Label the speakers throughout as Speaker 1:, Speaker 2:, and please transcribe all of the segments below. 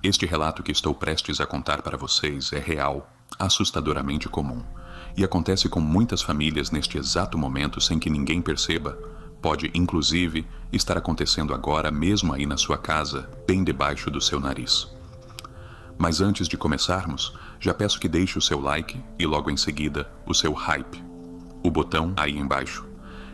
Speaker 1: Este relato que estou prestes a contar para vocês é real, assustadoramente comum, e acontece com muitas famílias neste exato momento sem que ninguém perceba. Pode, inclusive, estar acontecendo agora mesmo aí na sua casa, bem debaixo do seu nariz. Mas antes de começarmos, já peço que deixe o seu like e logo em seguida o seu hype. O botão aí embaixo.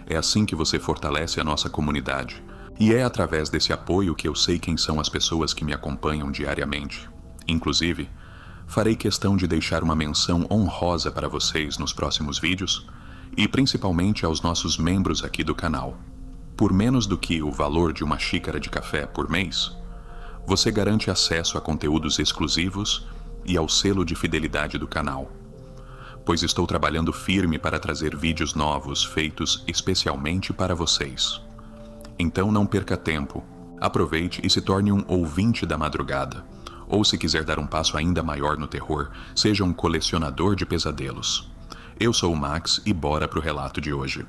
Speaker 1: É assim que você fortalece a nossa comunidade. E é através desse apoio que eu sei quem são as pessoas que me acompanham diariamente. Inclusive, farei questão de deixar uma menção honrosa para vocês nos próximos vídeos e principalmente aos nossos membros aqui do canal. Por menos do que o valor de uma xícara de café por mês, você garante acesso a conteúdos exclusivos e ao selo de fidelidade do canal. Pois estou trabalhando firme para trazer vídeos novos feitos especialmente para vocês. Então não perca tempo, aproveite e se torne um ouvinte da madrugada. Ou se quiser dar um passo ainda maior no terror, seja um colecionador de pesadelos. Eu sou o Max e bora pro relato de hoje.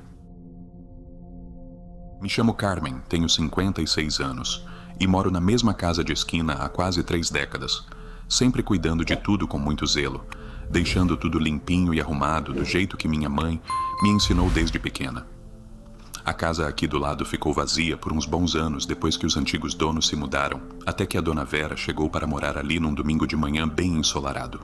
Speaker 1: Me chamo Carmen, tenho 56 anos e moro na mesma casa de esquina há quase 3 décadas, sempre cuidando de tudo com muito zelo, deixando tudo limpinho e arrumado do jeito que minha mãe me ensinou desde pequena. A casa aqui do lado ficou vazia por uns bons anos depois que os antigos donos se mudaram, até que a dona Vera chegou para morar ali num domingo de manhã bem ensolarado.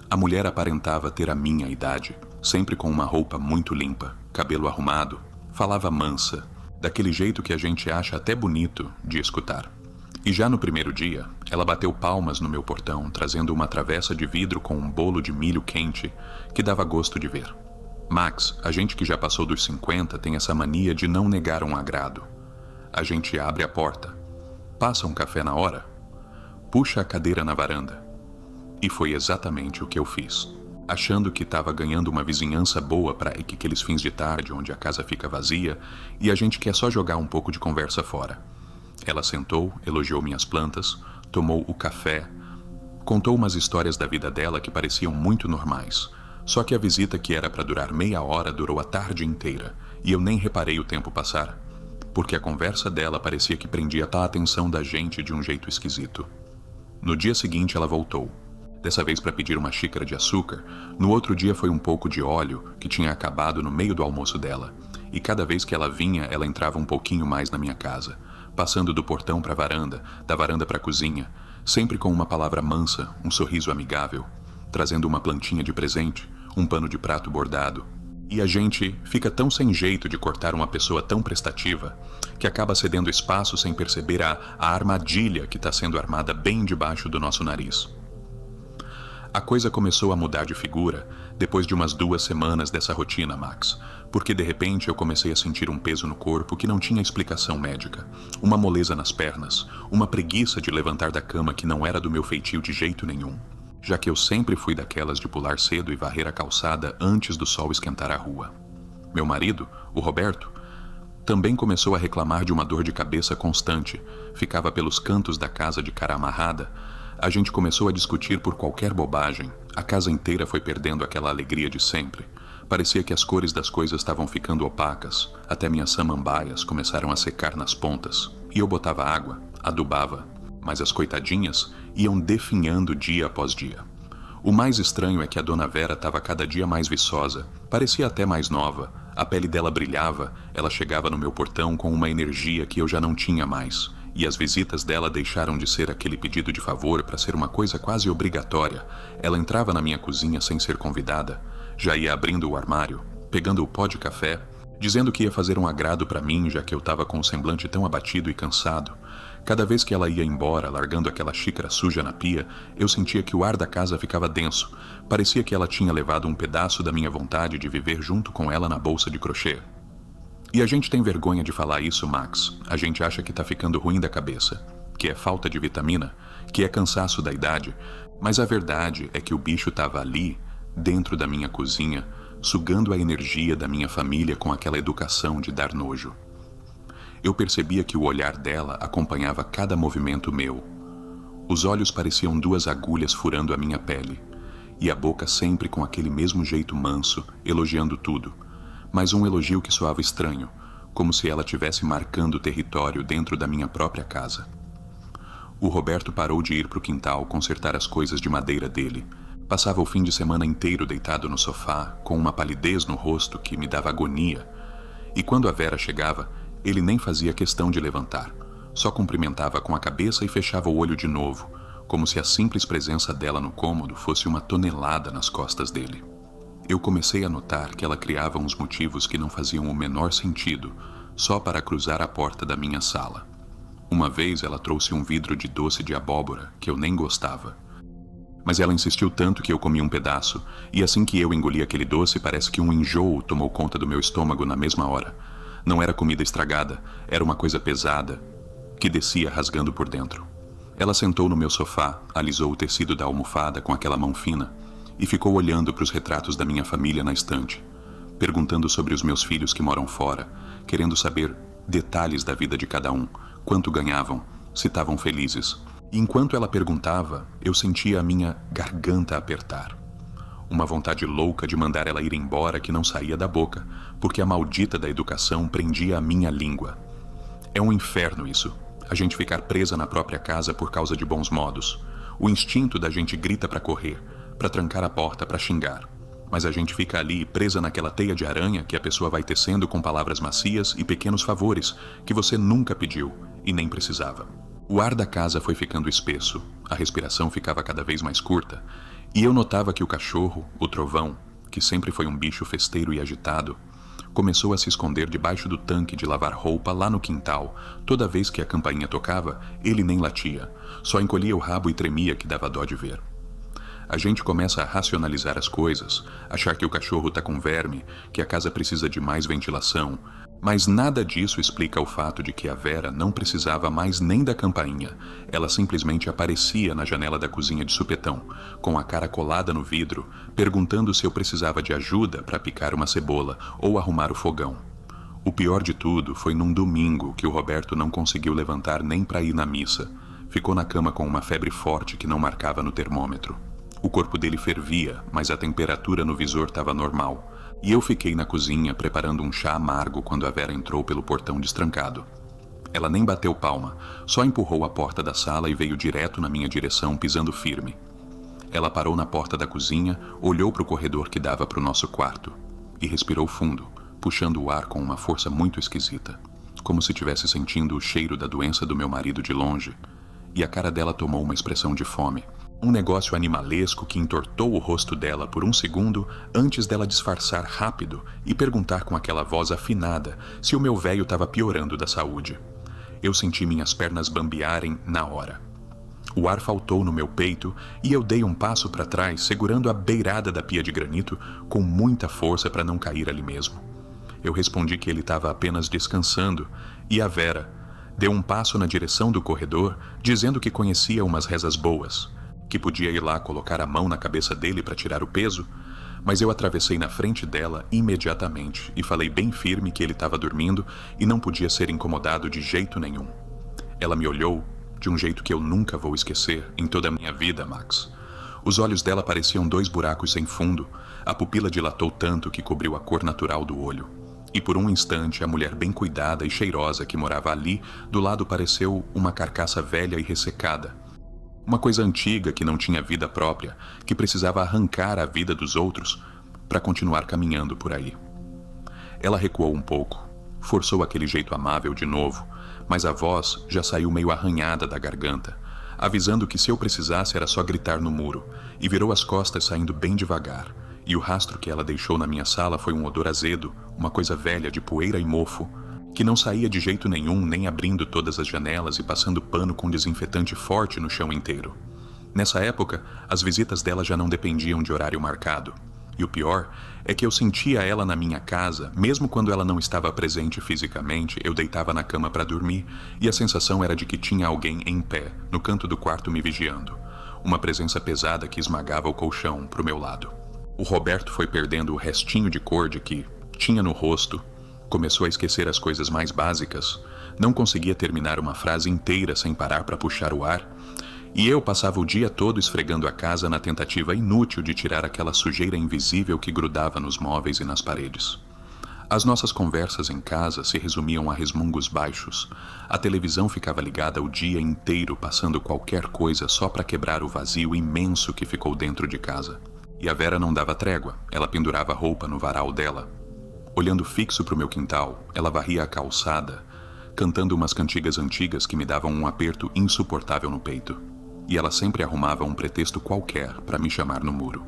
Speaker 1: A mulher aparentava ter a minha idade, sempre com uma roupa muito limpa, cabelo arrumado, falava mansa, daquele jeito que a gente acha até bonito de escutar. E já no primeiro dia, ela bateu palmas no meu portão, trazendo uma travessa de vidro com um bolo de milho quente que dava gosto de ver. Max, a gente que já passou dos 50 tem essa mania de não negar um agrado. A gente abre a porta, passa um café na hora, puxa a cadeira na varanda. E foi exatamente o que eu fiz. Achando que estava ganhando uma vizinhança boa para aqueles fins de tarde onde a casa fica vazia e a gente quer só jogar um pouco de conversa fora. Ela sentou, elogiou minhas plantas, tomou o café, contou umas histórias da vida dela que pareciam muito normais. Só que a visita que era para durar meia hora durou a tarde inteira, e eu nem reparei o tempo passar, porque a conversa dela parecia que prendia a atenção da gente de um jeito esquisito. No dia seguinte ela voltou, dessa vez para pedir uma xícara de açúcar. No outro dia foi um pouco de óleo que tinha acabado no meio do almoço dela, e cada vez que ela vinha, ela entrava um pouquinho mais na minha casa, passando do portão para a varanda, da varanda para a cozinha, sempre com uma palavra mansa, um sorriso amigável, trazendo uma plantinha de presente, um pano de prato bordado. E a gente fica tão sem jeito de cortar uma pessoa tão prestativa que acaba cedendo espaço sem perceber a armadilha que está sendo armada bem debaixo do nosso nariz. A coisa começou a mudar de figura depois de umas 2 semanas dessa rotina, Max, porque de repente eu comecei a sentir um peso no corpo que não tinha explicação médica, uma moleza nas pernas, uma preguiça de levantar da cama que não era do meu feitio de jeito nenhum, já que eu sempre fui daquelas de pular cedo e varrer a calçada antes do sol esquentar a rua. Meu marido, o Roberto, também começou a reclamar de uma dor de cabeça constante, ficava pelos cantos da casa de cara amarrada. A gente começou a discutir por qualquer bobagem, a casa inteira foi perdendo aquela alegria de sempre. Parecia que as cores das coisas estavam ficando opacas, até minhas samambaias começaram a secar nas pontas, e eu botava água, adubava, mas as coitadinhas iam definhando dia após dia. O mais estranho é que a dona Vera estava cada dia mais viçosa, parecia até mais nova, a pele dela brilhava, ela chegava no meu portão com uma energia que eu já não tinha mais, e as visitas dela deixaram de ser aquele pedido de favor para ser uma coisa quase obrigatória. Ela entrava na minha cozinha sem ser convidada, já ia abrindo o armário, pegando o pó de café, dizendo que ia fazer um agrado para mim, já que eu estava com o semblante tão abatido e cansado. Cada vez que ela ia embora, largando aquela xícara suja na pia, eu sentia que o ar da casa ficava denso. Parecia que ela tinha levado um pedaço da minha vontade de viver junto com ela na bolsa de crochê. E a gente tem vergonha de falar isso, Max. A gente acha que tá ficando ruim da cabeça, que é falta de vitamina, que é cansaço da idade. Mas a verdade é que o bicho tava ali, dentro da minha cozinha, sugando a energia da minha família com aquela educação de dar nojo. Eu percebia que o olhar dela acompanhava cada movimento meu. Os olhos pareciam 2 agulhas furando a minha pele, e a boca sempre com aquele mesmo jeito manso, elogiando tudo, mas um elogio que soava estranho, como se ela tivesse marcando o território dentro da minha própria casa. O Roberto parou de ir para o quintal consertar as coisas de madeira dele. Passava o fim de semana inteiro deitado no sofá, com uma palidez no rosto que me dava agonia. E quando a Vera chegava, ele nem fazia questão de levantar. Só cumprimentava com a cabeça e fechava o olho de novo, como se a simples presença dela no cômodo fosse uma tonelada nas costas dele. Eu comecei a notar que ela criava uns motivos que não faziam o menor sentido, só para cruzar a porta da minha sala. Uma vez ela trouxe um vidro de doce de abóbora, que eu nem gostava. Mas ela insistiu tanto que eu comi um pedaço, e assim que eu engoli aquele doce, parece que um enjoo tomou conta do meu estômago na mesma hora. Não era comida estragada, era uma coisa pesada, que descia rasgando por dentro. Ela sentou no meu sofá, alisou o tecido da almofada com aquela mão fina, e ficou olhando para os retratos da minha família na estante, perguntando sobre os meus filhos que moram fora, querendo saber detalhes da vida de cada um, quanto ganhavam, se estavam felizes. E enquanto ela perguntava, eu sentia a minha garganta apertar. Uma vontade louca de mandar ela ir embora que não saía da boca, porque a maldita da educação prendia a minha língua. É um inferno isso, a gente ficar presa na própria casa por causa de bons modos. O instinto da gente grita para correr, para trancar a porta, para xingar. Mas a gente fica ali presa naquela teia de aranha que a pessoa vai tecendo com palavras macias e pequenos favores que você nunca pediu e nem precisava. O ar da casa foi ficando espesso, a respiração ficava cada vez mais curta, e eu notava que o cachorro, o Trovão, que sempre foi um bicho festeiro e agitado, começou a se esconder debaixo do tanque de lavar roupa lá no quintal. Toda vez que a campainha tocava, ele nem latia, só encolhia o rabo e tremia que dava dó de ver. A gente começa a racionalizar as coisas, achar que o cachorro está com verme, que a casa precisa de mais ventilação, mas nada disso explica o fato de que a Vera não precisava mais nem da campainha. Ela simplesmente aparecia na janela da cozinha de supetão, com a cara colada no vidro, perguntando se eu precisava de ajuda para picar uma cebola ou arrumar o fogão. O pior de tudo foi num domingo que o Roberto não conseguiu levantar nem para ir na missa. Ficou na cama com uma febre forte que não marcava no termômetro. O corpo dele fervia, mas a temperatura no visor estava normal. E eu fiquei na cozinha preparando um chá amargo quando a Vera entrou pelo portão destrancado. Ela nem bateu palma, só empurrou a porta da sala e veio direto na minha direção, pisando firme. Ela parou na porta da cozinha, olhou para o corredor que dava para o nosso quarto e respirou fundo, puxando o ar com uma força muito esquisita, como se estivesse sentindo o cheiro da doença do meu marido de longe, e a cara dela tomou uma expressão de fome. Um negócio animalesco que entortou o rosto dela por um segundo antes dela disfarçar rápido e perguntar com aquela voz afinada se o meu velho estava piorando da saúde. Eu senti minhas pernas bambearem na hora. O ar faltou no meu peito e eu dei um passo para trás, segurando a beirada da pia de granito com muita força para não cair ali mesmo. Eu respondi que ele estava apenas descansando e a Vera deu um passo na direção do corredor, dizendo que conhecia umas rezas boas, que podia ir lá colocar a mão na cabeça dele para tirar o peso, mas eu atravessei na frente dela imediatamente e falei bem firme que ele estava dormindo e não podia ser incomodado de jeito nenhum. Ela me olhou de um jeito que eu nunca vou esquecer em toda a minha vida, Max. Os olhos dela pareciam 2 buracos sem fundo, a pupila dilatou tanto que cobriu a cor natural do olho. E por um instante a mulher bem cuidada e cheirosa que morava ali do lado pareceu uma carcaça velha e ressecada. Uma coisa antiga que não tinha vida própria, que precisava arrancar a vida dos outros para continuar caminhando por aí. Ela recuou um pouco, forçou aquele jeito amável de novo, mas a voz já saiu meio arranhada da garganta, avisando que se eu precisasse era só gritar no muro, e virou as costas saindo bem devagar, e o rastro que ela deixou na minha sala foi um odor azedo, uma coisa velha de poeira e mofo, que não saía de jeito nenhum, nem abrindo todas as janelas e passando pano com desinfetante forte no chão inteiro. Nessa época, as visitas dela já não dependiam de horário marcado. E o pior é que eu sentia ela na minha casa, mesmo quando ela não estava presente fisicamente, eu deitava na cama para dormir, e a sensação era de que tinha alguém em pé, no canto do quarto me vigiando. Uma presença pesada que esmagava o colchão pro meu lado. O Roberto foi perdendo o restinho de cor de que tinha no rosto. Começou a esquecer as coisas mais básicas, não conseguia terminar uma frase inteira sem parar para puxar o ar, e eu passava o dia todo esfregando a casa na tentativa inútil de tirar aquela sujeira invisível que grudava nos móveis e nas paredes. As nossas conversas em casa se resumiam a resmungos baixos. A televisão ficava ligada o dia inteiro, passando qualquer coisa só para quebrar o vazio imenso que ficou dentro de casa. E a Vera não dava trégua, ela pendurava roupa no varal dela. Olhando fixo para o meu quintal, ela varria a calçada, cantando umas cantigas antigas que me davam um aperto insuportável no peito. E ela sempre arrumava um pretexto qualquer para me chamar no muro.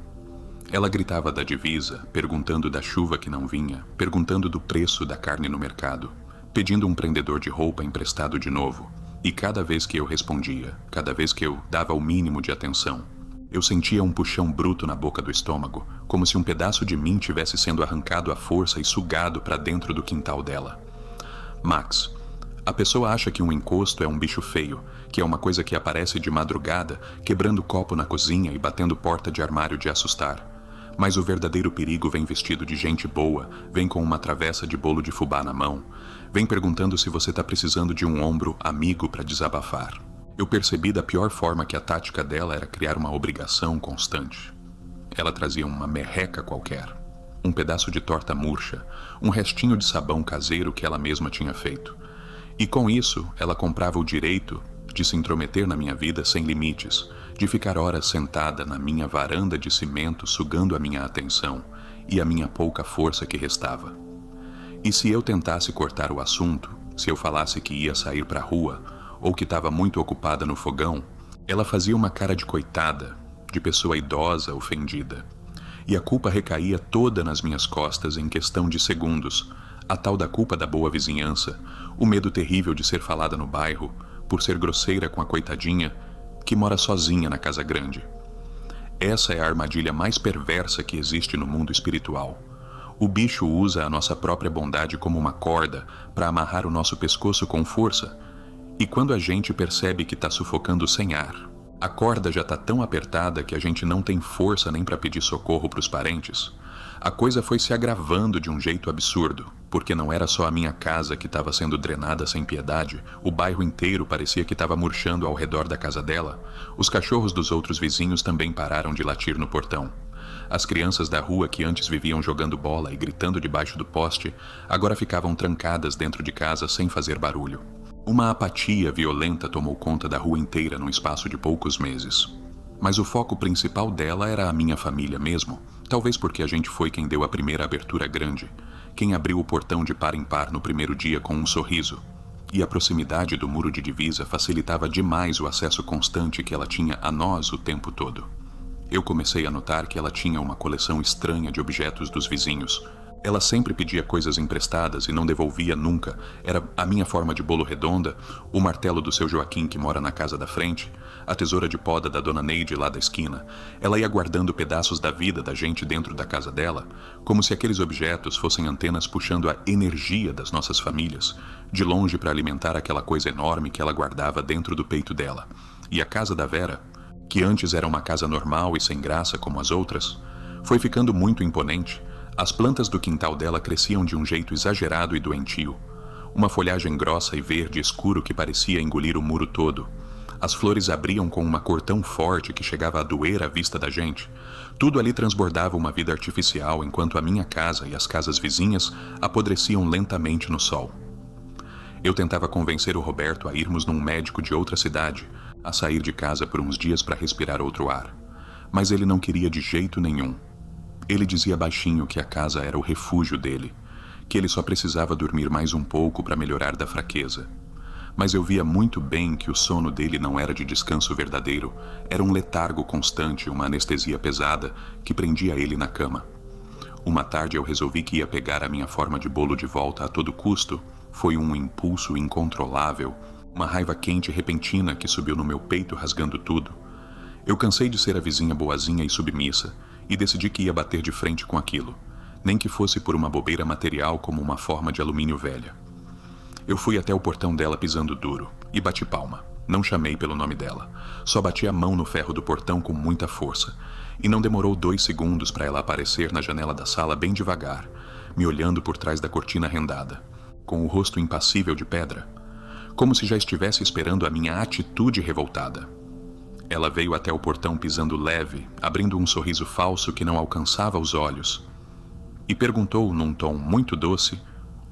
Speaker 1: Ela gritava da divisa, perguntando da chuva que não vinha, perguntando do preço da carne no mercado, pedindo um prendedor de roupa emprestado de novo. E cada vez que eu respondia, cada vez que eu dava o mínimo de atenção, eu sentia um puxão bruto na boca do estômago, como se um pedaço de mim tivesse sendo arrancado à força e sugado para dentro do quintal dela. Max, a pessoa acha que um encosto é um bicho feio, que é uma coisa que aparece de madrugada, quebrando copo na cozinha e batendo porta de armário de assustar. Mas o verdadeiro perigo vem vestido de gente boa, vem com uma travessa de bolo de fubá na mão, vem perguntando se você está precisando de um ombro amigo para desabafar. Eu percebi da pior forma que a tática dela era criar uma obrigação constante. Ela trazia uma merreca qualquer, um pedaço de torta murcha, um restinho de sabão caseiro que ela mesma tinha feito. E com isso, ela comprava o direito de se intrometer na minha vida sem limites, de ficar horas sentada na minha varanda de cimento sugando a minha atenção e a minha pouca força que restava. E se eu tentasse cortar o assunto, se eu falasse que ia sair para a rua ou que estava muito ocupada no fogão, ela fazia uma cara de coitada, de pessoa idosa ofendida. E a culpa recaía toda nas minhas costas em questão de segundos, a tal da culpa da boa vizinhança, o medo terrível de ser falada no bairro, por ser grosseira com a coitadinha que mora sozinha na casa grande. Essa é a armadilha mais perversa que existe no mundo espiritual. O bicho usa a nossa própria bondade como uma corda para amarrar o nosso pescoço com força, e quando a gente percebe que está sufocando sem ar, a corda já está tão apertada que a gente não tem força nem para pedir socorro para os parentes. A coisa foi se agravando de um jeito absurdo, porque não era só a minha casa que estava sendo drenada sem piedade, o bairro inteiro parecia que estava murchando ao redor da casa dela. Os cachorros dos outros vizinhos também pararam de latir no portão. As crianças da rua que antes viviam jogando bola e gritando debaixo do poste, agora ficavam trancadas dentro de casa sem fazer barulho. Uma apatia violenta tomou conta da rua inteira num espaço de poucos meses. Mas o foco principal dela era a minha família mesmo, talvez porque a gente foi quem deu a primeira abertura grande, quem abriu o portão de par em par no primeiro dia com um sorriso, e a proximidade do muro de divisa facilitava demais o acesso constante que ela tinha a nós o tempo todo. Eu comecei a notar que ela tinha uma coleção estranha de objetos dos vizinhos. Ela sempre pedia coisas emprestadas e não devolvia nunca. Era a minha forma de bolo redonda, o martelo do seu Joaquim que mora na casa da frente, a tesoura de poda da dona Neide lá da esquina. Ela ia guardando pedaços da vida da gente dentro da casa dela, como se aqueles objetos fossem antenas puxando a energia das nossas famílias, de longe para alimentar aquela coisa enorme que ela guardava dentro do peito dela. E a casa da Vera, que antes era uma casa normal e sem graça como as outras, foi ficando muito imponente. As plantas do quintal dela cresciam de um jeito exagerado e doentio. Uma folhagem grossa e verde escuro que parecia engolir o muro todo. As flores abriam com uma cor tão forte que chegava a doer a vista da gente. Tudo ali transbordava uma vida artificial, enquanto a minha casa e as casas vizinhas apodreciam lentamente no sol. Eu tentava convencer o Roberto a irmos num médico de outra cidade, a sair de casa por uns dias para respirar outro ar. Mas ele não queria de jeito nenhum. Ele dizia baixinho que a casa era o refúgio dele, que ele só precisava dormir mais um pouco para melhorar da fraqueza. Mas eu via muito bem que o sono dele não era de descanso verdadeiro, era um letargo constante, uma anestesia pesada que prendia ele na cama. Uma tarde eu resolvi que ia pegar a minha forma de bolo de volta a todo custo. Foi um impulso incontrolável, uma raiva quente e repentina que subiu no meu peito rasgando tudo. Eu cansei de ser a vizinha boazinha e submissa, e decidi que ia bater de frente com aquilo, nem que fosse por uma bobeira material como uma forma de alumínio velha. Eu fui até o portão dela pisando duro, e bati palma. Não chamei pelo nome dela, só bati a mão no ferro do portão com muita força, e não demorou 2 segundos para ela aparecer na janela da sala bem devagar, me olhando por trás da cortina rendada, com o rosto impassível de pedra, como se já estivesse esperando a minha atitude revoltada. Ela veio até o portão pisando leve, abrindo um sorriso falso que não alcançava os olhos. e perguntou num tom muito doce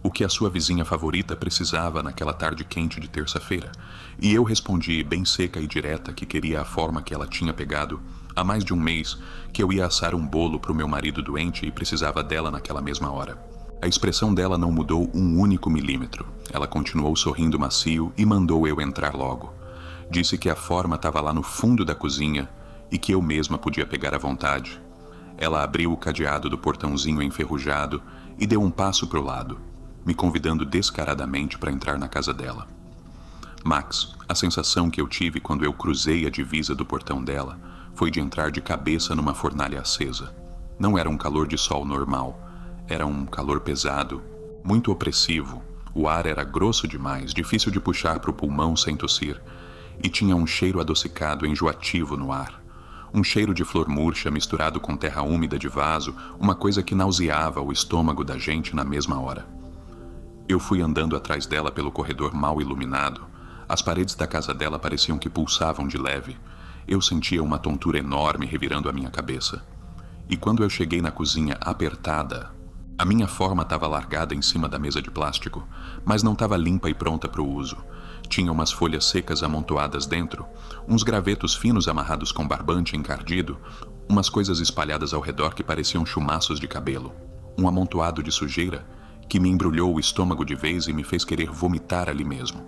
Speaker 1: o que a sua vizinha favorita precisava naquela tarde quente de terça-feira, e eu respondi bem seca e direta que queria a forma que ela tinha pegado há mais de um mês, que eu ia assar um bolo para o meu marido doente e precisava dela naquela mesma hora. A expressão dela não mudou um único milímetro. Ela continuou sorrindo macio e mandou eu entrar logo. Disse que a forma estava lá no fundo da cozinha e que eu mesma podia pegar à vontade. Ela abriu o cadeado do portãozinho enferrujado e deu um passo para o lado, me convidando descaradamente para entrar na casa dela. Max, a sensação que eu tive quando eu cruzei a divisa do portão dela foi de entrar de cabeça numa fornalha acesa. Não era um calor de sol normal, era um calor pesado, muito opressivo. O ar era grosso demais, difícil de puxar para o pulmão sem tossir, e tinha um cheiro adocicado enjoativo no ar. Um cheiro de flor murcha misturado com terra úmida de vaso, uma coisa que nauseava o estômago da gente na mesma hora. Eu fui andando atrás dela pelo corredor mal iluminado. As paredes da casa dela pareciam que pulsavam de leve. Eu sentia uma tontura enorme revirando a minha cabeça. E quando eu cheguei na cozinha apertada, a minha forma estava largada em cima da mesa de plástico, mas não estava limpa e pronta para o uso. Tinha umas folhas secas amontoadas dentro, uns gravetos finos amarrados com barbante encardido, umas coisas espalhadas ao redor que pareciam chumaços de cabelo, um amontoado de sujeira que me embrulhou o estômago de vez e me fez querer vomitar ali mesmo.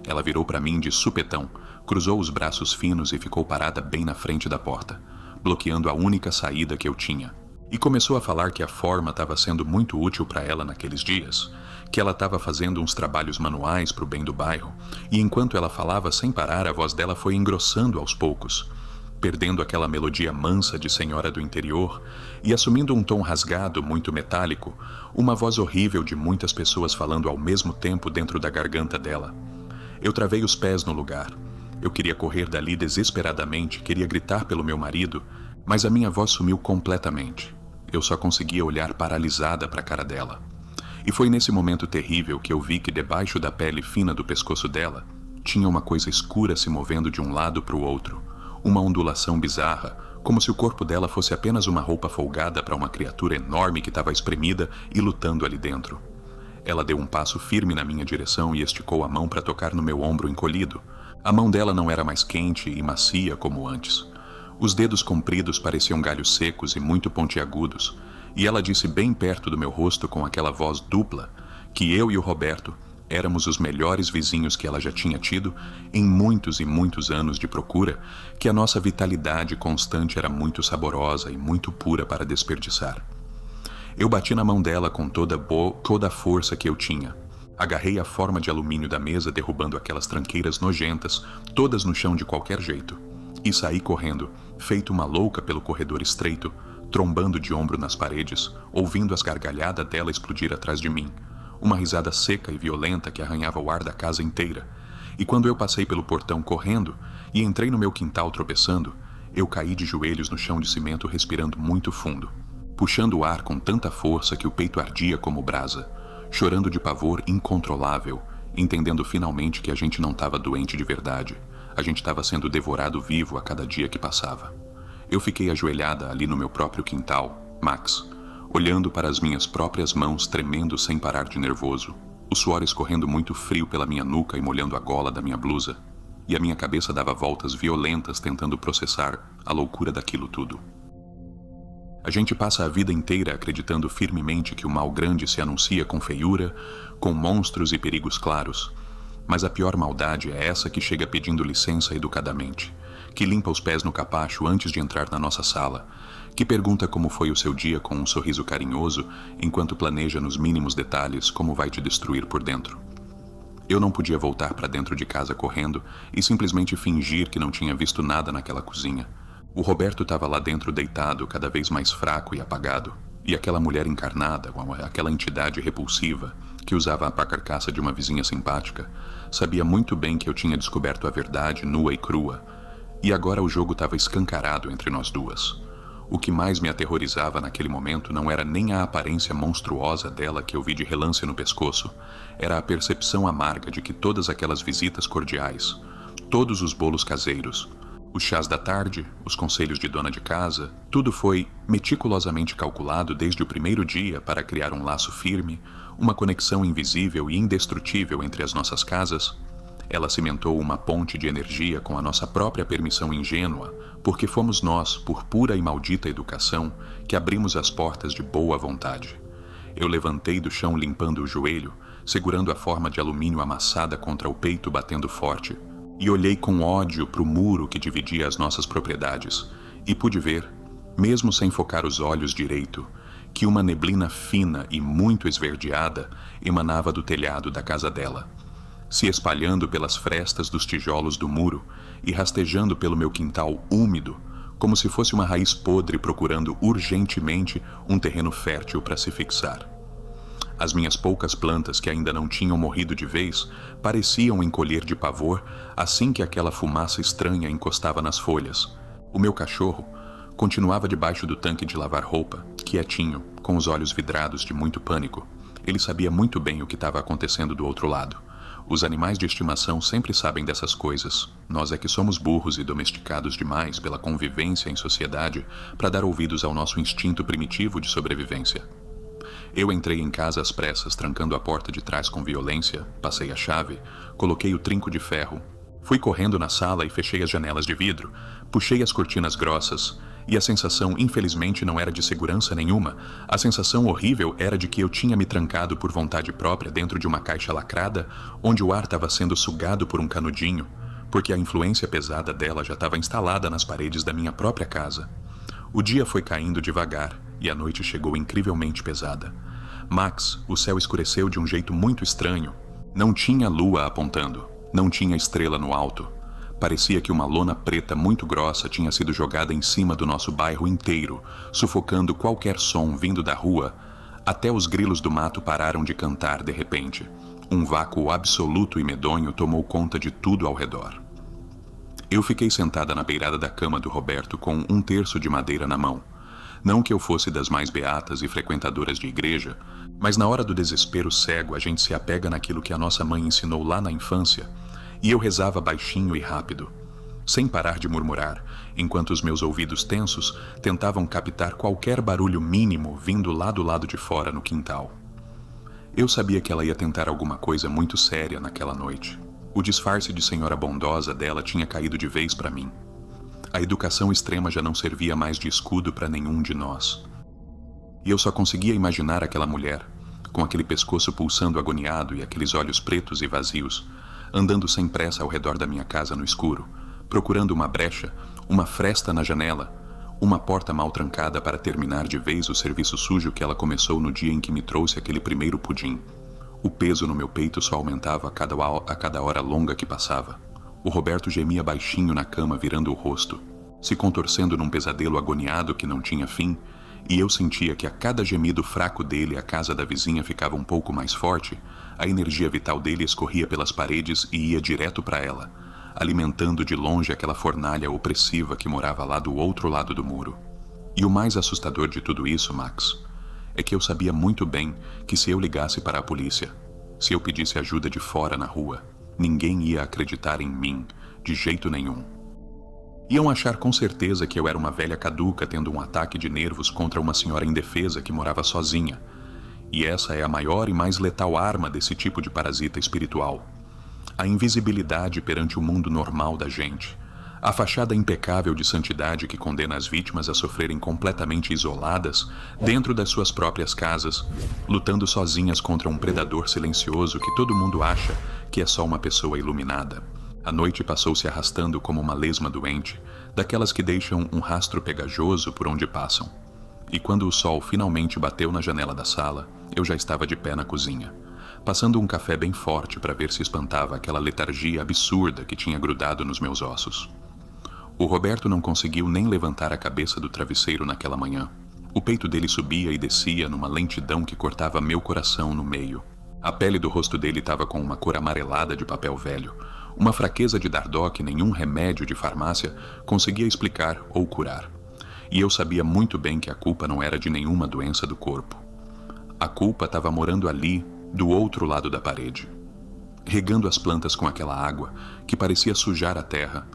Speaker 1: Ela virou para mim de supetão, cruzou os braços finos e ficou parada bem na frente da porta, bloqueando a única saída que eu tinha. E começou a falar que a forma estava sendo muito útil para ela naqueles dias, que ela estava fazendo uns trabalhos manuais para o bem do bairro, e enquanto ela falava sem parar, a voz dela foi engrossando aos poucos, perdendo aquela melodia mansa de senhora do interior e assumindo um tom rasgado, muito metálico, uma voz horrível de muitas pessoas falando ao mesmo tempo dentro da garganta dela. Eu travei os pés no lugar. Eu queria correr dali desesperadamente, queria gritar pelo meu marido, mas a minha voz sumiu completamente. Eu só conseguia olhar paralisada para a cara dela. E foi nesse momento terrível que eu vi que debaixo da pele fina do pescoço dela tinha uma coisa escura se movendo de um lado para o outro, uma ondulação bizarra, como se o corpo dela fosse apenas uma roupa folgada para uma criatura enorme que estava espremida e lutando ali dentro. Ela deu um passo firme na minha direção e esticou a mão para tocar no meu ombro encolhido. A mão dela não era mais quente e macia como antes. Os dedos compridos pareciam galhos secos e muito pontiagudos, e ela disse bem perto do meu rosto com aquela voz dupla que eu e o Roberto éramos os melhores vizinhos que ela já tinha tido em muitos e muitos anos de procura, que a nossa vitalidade constante era muito saborosa e muito pura para desperdiçar. Eu bati na mão dela com toda a força que eu tinha. Agarrei a forma de alumínio da mesa, derrubando aquelas tranqueiras nojentas, todas no chão de qualquer jeito. E saí correndo, feito uma louca pelo corredor estreito, trombando de ombro nas paredes, ouvindo as gargalhadas dela explodir atrás de mim. Uma risada seca e violenta que arranhava o ar da casa inteira. E quando eu passei pelo portão correndo e entrei no meu quintal tropeçando, eu caí de joelhos no chão de cimento respirando muito fundo, puxando o ar com tanta força que o peito ardia como brasa, chorando de pavor incontrolável, entendendo finalmente que a gente não estava doente de verdade. A gente estava sendo devorado vivo a cada dia que passava. Eu fiquei ajoelhada ali no meu próprio quintal, Max, olhando para as minhas próprias mãos tremendo sem parar de nervoso, o suor escorrendo muito frio pela minha nuca e molhando a gola da minha blusa, e a minha cabeça dava voltas violentas tentando processar a loucura daquilo tudo. A gente passa a vida inteira acreditando firmemente que o mal grande se anuncia com feiura, com monstros e perigos claros. Mas a pior maldade é essa que chega pedindo licença educadamente, que limpa os pés no capacho antes de entrar na nossa sala, que pergunta como foi o seu dia com um sorriso carinhoso, enquanto planeja nos mínimos detalhes como vai te destruir por dentro. Eu não podia voltar para dentro de casa correndo e simplesmente fingir que não tinha visto nada naquela cozinha. O Roberto estava lá dentro deitado, cada vez mais fraco e apagado, e aquela mulher encarnada, aquela entidade repulsiva, que usava a carcaça de uma vizinha simpática, sabia muito bem que eu tinha descoberto a verdade nua e crua, e agora o jogo estava escancarado entre nós duas. O que mais me aterrorizava naquele momento não era nem a aparência monstruosa dela que eu vi de relance no pescoço, era a percepção amarga de que todas aquelas visitas cordiais, todos os bolos caseiros, Os chás da tarde, os conselhos de dona de casa, tudo foi meticulosamente calculado desde o primeiro dia para criar um laço firme, uma conexão invisível e indestrutível entre as nossas casas. Ela cimentou uma ponte de energia com a nossa própria permissão ingênua, porque fomos nós, por pura e maldita educação, que abrimos as portas de boa vontade. Eu levantei do chão limpando o joelho, segurando a forma de alumínio amassada contra o peito batendo forte, e olhei com ódio para o muro que dividia as nossas propriedades, e pude ver, mesmo sem focar os olhos direito, que uma neblina fina e muito esverdeada emanava do telhado da casa dela, se espalhando pelas frestas dos tijolos do muro e rastejando pelo meu quintal úmido, como se fosse uma raiz podre procurando urgentemente um terreno fértil para se fixar. As minhas poucas plantas que ainda não tinham morrido de vez pareciam encolher de pavor assim que aquela fumaça estranha encostava nas folhas. O meu cachorro continuava debaixo do tanque de lavar roupa, quietinho, com os olhos vidrados de muito pânico. Ele sabia muito bem o que estava acontecendo do outro lado. Os animais de estimação sempre sabem dessas coisas. Nós é que somos burros e domesticados demais pela convivência em sociedade para dar ouvidos ao nosso instinto primitivo de sobrevivência. Eu entrei em casa às pressas, trancando a porta de trás com violência, passei a chave, coloquei o trinco de ferro, fui correndo na sala e fechei as janelas de vidro, puxei as cortinas grossas, e a sensação, infelizmente, não era de segurança nenhuma. A sensação horrível era de que eu tinha me trancado por vontade própria dentro de uma caixa lacrada, onde o ar estava sendo sugado por um canudinho, porque a influência pesada dela já estava instalada nas paredes da minha própria casa. O dia foi caindo devagar, e a noite chegou incrivelmente pesada. Max, o céu escureceu de um jeito muito estranho. Não tinha lua apontando, não tinha estrela no alto. Parecia que uma lona preta muito grossa tinha sido jogada em cima do nosso bairro inteiro, sufocando qualquer som vindo da rua. Até os grilos do mato pararam de cantar de repente. Um vácuo absoluto e medonho tomou conta de tudo ao redor. Eu fiquei sentada na beirada da cama do Roberto com um terço de madeira na mão. Não que eu fosse das mais beatas e frequentadoras de igreja, mas na hora do desespero cego a gente se apega naquilo que a nossa mãe ensinou lá na infância, e eu rezava baixinho e rápido, sem parar de murmurar, enquanto os meus ouvidos tensos tentavam captar qualquer barulho mínimo vindo lá do lado de fora no quintal. Eu sabia que ela ia tentar alguma coisa muito séria naquela noite. O disfarce de senhora bondosa dela tinha caído de vez para mim. A educação extrema já não servia mais de escudo para nenhum de nós. E eu só conseguia imaginar aquela mulher, com aquele pescoço pulsando agoniado e aqueles olhos pretos e vazios, andando sem pressa ao redor da minha casa no escuro, procurando uma brecha, uma fresta na janela, uma porta mal trancada para terminar de vez o serviço sujo que ela começou no dia em que me trouxe aquele primeiro pudim. O peso no meu peito só aumentava a cada hora longa que passava. O Roberto gemia baixinho na cama, virando o rosto, se contorcendo num pesadelo agoniado que não tinha fim, e eu sentia que a cada gemido fraco dele a casa da vizinha ficava um pouco mais forte, a energia vital dele escorria pelas paredes e ia direto para ela, alimentando de longe aquela fornalha opressiva que morava lá do outro lado do muro. E o mais assustador de tudo isso, Max, é que eu sabia muito bem que se eu ligasse para a polícia, se eu pedisse ajuda de fora na rua, ninguém ia acreditar em mim, de jeito nenhum. Iam achar com certeza que eu era uma velha caduca tendo um ataque de nervos contra uma senhora indefesa que morava sozinha. E essa é a maior e mais letal arma desse tipo de parasita espiritual. A invisibilidade perante o mundo normal da gente. A fachada impecável de santidade que condena as vítimas a sofrerem completamente isoladas dentro das suas próprias casas, lutando sozinhas contra um predador silencioso que todo mundo acha que é só uma pessoa iluminada. A noite passou se arrastando como uma lesma doente, daquelas que deixam um rastro pegajoso por onde passam. E quando o sol finalmente bateu na janela da sala, eu já estava de pé na cozinha, passando um café bem forte para ver se espantava aquela letargia absurda que tinha grudado nos meus ossos. O Roberto não conseguiu nem levantar a cabeça do travesseiro naquela manhã. O peito dele subia e descia numa lentidão que cortava meu coração no meio. A pele do rosto dele estava com uma cor amarelada de papel velho, uma fraqueza de dardó que nenhum remédio de farmácia conseguia explicar ou curar. E eu sabia muito bem que a culpa não era de nenhuma doença do corpo. A culpa estava morando ali, do outro lado da parede, regando as plantas com aquela água que parecia sujar a terra,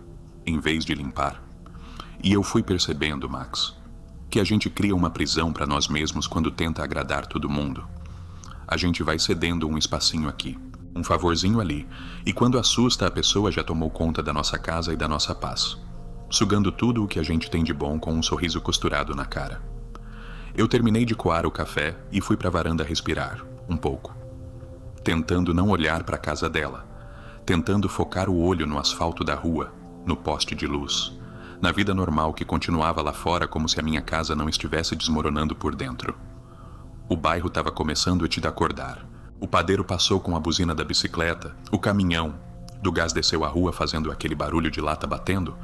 Speaker 1: em vez de limpar. E eu fui percebendo, Max, que a gente cria uma prisão para nós mesmos quando tenta agradar todo mundo. A gente vai cedendo um espacinho aqui, um favorzinho ali, e quando assusta a pessoa já tomou conta da nossa casa e da nossa paz, sugando tudo o que a gente tem de bom com um sorriso costurado na cara. Eu terminei de coar o café e fui para a varanda respirar, um pouco, tentando não olhar para a casa dela, tentando focar o olho no asfalto da rua, no poste de luz, na vida normal que continuava lá fora como se a minha casa não estivesse desmoronando por dentro. O bairro estava começando a te acordar. O padeiro passou com a buzina da bicicleta, o caminhão do gás desceu a rua fazendo aquele barulho de lata batendo,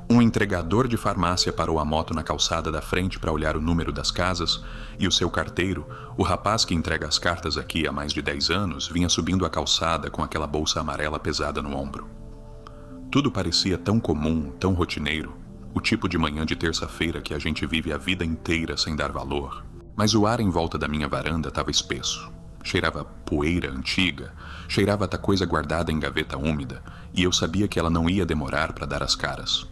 Speaker 1: um entregador de farmácia parou a moto na calçada da frente para olhar o número das casas e o seu carteiro, o rapaz que entrega as cartas aqui há mais de 10 anos, vinha subindo a calçada com aquela bolsa amarela pesada no ombro. Tudo parecia tão comum, tão rotineiro, o tipo de manhã de terça-feira que a gente vive a vida inteira sem dar valor. Mas o ar em volta da minha varanda estava espesso. Cheirava poeira antiga, cheirava a coisa guardada em gaveta úmida, e eu sabia que ela não ia demorar para dar as caras.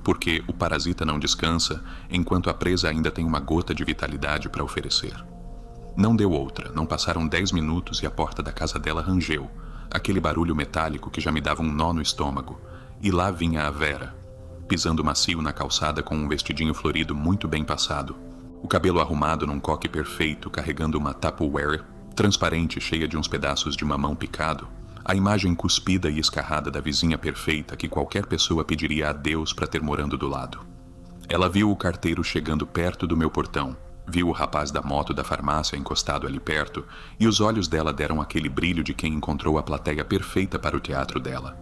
Speaker 1: Porque o parasita não descansa enquanto a presa ainda tem uma gota de vitalidade para oferecer. Não deu outra, não passaram 10 minutos e a porta da casa dela rangeu, aquele barulho metálico que já me dava um nó no estômago, e lá vinha a Vera, pisando macio na calçada com um vestidinho florido muito bem passado, o cabelo arrumado num coque perfeito, carregando uma Tupperware transparente cheia de uns pedaços de mamão picado, a imagem cuspida e escarrada da vizinha perfeita que qualquer pessoa pediria a Deus para ter morando do lado. Ela viu o carteiro chegando perto do meu portão, viu o rapaz da moto da farmácia encostado ali perto, e os olhos dela deram aquele brilho de quem encontrou a plateia perfeita para o teatro dela.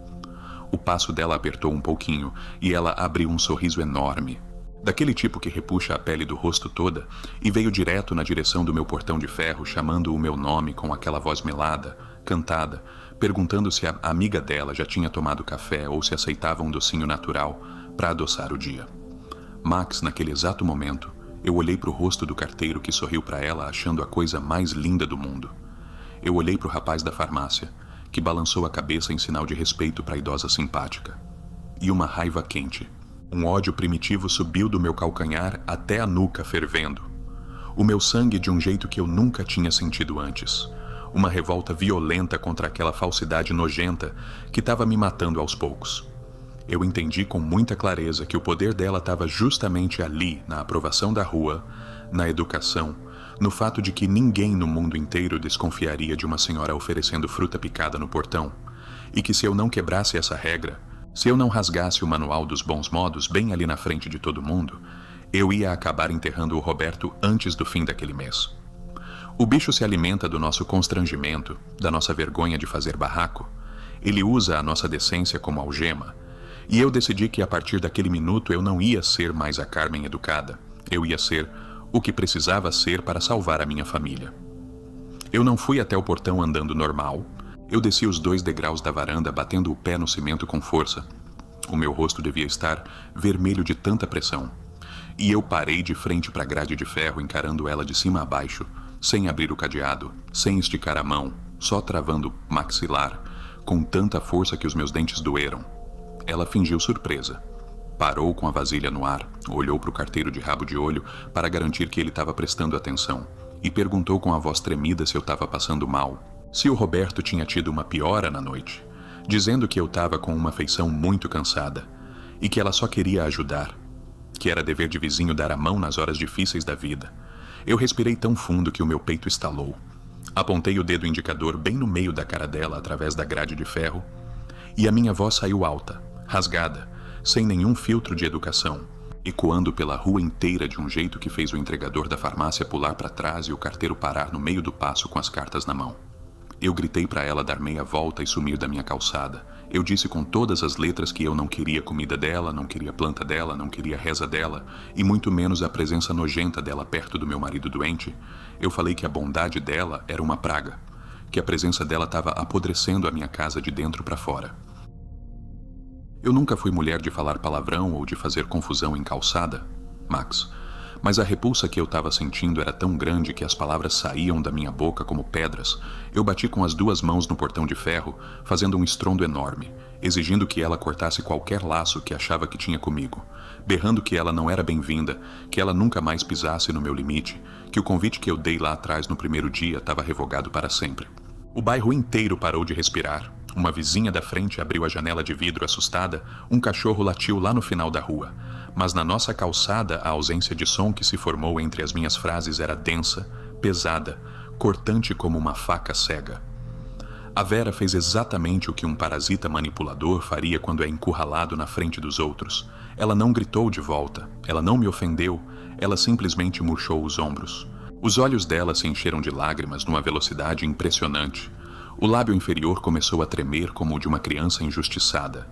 Speaker 1: O passo dela apertou um pouquinho e ela abriu um sorriso enorme, daquele tipo que repuxa a pele do rosto toda, e veio direto na direção do meu portão de ferro, chamando o meu nome com aquela voz melada, cantada, perguntando se a amiga dela já tinha tomado café ou se aceitava um docinho natural para adoçar o dia. Max, naquele exato momento, eu olhei para o rosto do carteiro que sorriu para ela achando a coisa mais linda do mundo. Eu olhei para o rapaz da farmácia, que balançou a cabeça em sinal de respeito para a idosa simpática. E uma raiva quente, um ódio primitivo subiu do meu calcanhar até a nuca fervendo. O meu sangue de um jeito que eu nunca tinha sentido antes. Uma revolta violenta contra aquela falsidade nojenta que estava me matando aos poucos. Eu entendi com muita clareza que o poder dela estava justamente ali, na aprovação da rua, na educação, no fato de que ninguém no mundo inteiro desconfiaria de uma senhora oferecendo fruta picada no portão, e que se eu não quebrasse essa regra, se eu não rasgasse o manual dos bons modos bem ali na frente de todo mundo, eu ia acabar enterrando o Roberto antes do fim daquele mês. O bicho se alimenta do nosso constrangimento, da nossa vergonha de fazer barraco. Ele usa a nossa decência como algema. E eu decidi que a partir daquele minuto eu não ia ser mais a Carmen educada. Eu ia ser o que precisava ser para salvar a minha família. Eu não fui até o portão andando normal. Eu desci os 2 degraus da varanda batendo o pé no cimento com força. O meu rosto devia estar vermelho de tanta pressão. E eu parei de frente para a grade de ferro encarando ela de cima a baixo, sem abrir o cadeado, sem esticar a mão, só travando o maxilar, com tanta força que os meus dentes doeram. Ela fingiu surpresa. Parou com a vasilha no ar, olhou para o carteiro de rabo de olho para garantir que ele estava prestando atenção e perguntou com a voz tremida se eu estava passando mal, se o Roberto tinha tido uma piora na noite, dizendo que eu estava com uma feição muito cansada e que ela só queria ajudar, que era dever de vizinho dar a mão nas horas difíceis da vida. Eu respirei tão fundo que o meu peito estalou. Apontei o dedo indicador bem no meio da cara dela através da grade de ferro e a minha voz saiu alta, rasgada, sem nenhum filtro de educação, ecoando pela rua inteira de um jeito que fez o entregador da farmácia pular para trás e o carteiro parar no meio do passo com as cartas na mão. Eu gritei para ela dar meia volta e sumir da minha calçada. Eu disse com todas as letras que eu não queria comida dela, não queria planta dela, não queria reza dela, e muito menos a presença nojenta dela perto do meu marido doente. Eu falei que a bondade dela era uma praga, que a presença dela estava apodrecendo a minha casa de dentro para fora. Eu nunca fui mulher de falar palavrão ou de fazer confusão em calçada, Max, mas a repulsa que eu estava sentindo era tão grande que as palavras saíam da minha boca como pedras. Eu bati com as 2 mãos no portão de ferro, fazendo um estrondo enorme. exigindo que ela cortasse qualquer laço que achava que tinha comigo, berrando que ela não era bem-vinda, que ela nunca mais pisasse no meu limite, que o convite que eu dei lá atrás no primeiro dia estava revogado para sempre. O bairro inteiro parou de respirar. Uma vizinha da frente abriu a janela de vidro assustada, um cachorro latiu lá no final da rua. Mas na nossa calçada, a ausência de som que se formou entre as minhas frases era densa, pesada, cortante como uma faca cega. A Vera fez exatamente o que um parasita manipulador faria quando é encurralado na frente dos outros. Ela não gritou de volta, ela não me ofendeu, ela simplesmente murchou os ombros. Os olhos dela se encheram de lágrimas numa velocidade impressionante. O lábio inferior começou a tremer como o de uma criança injustiçada,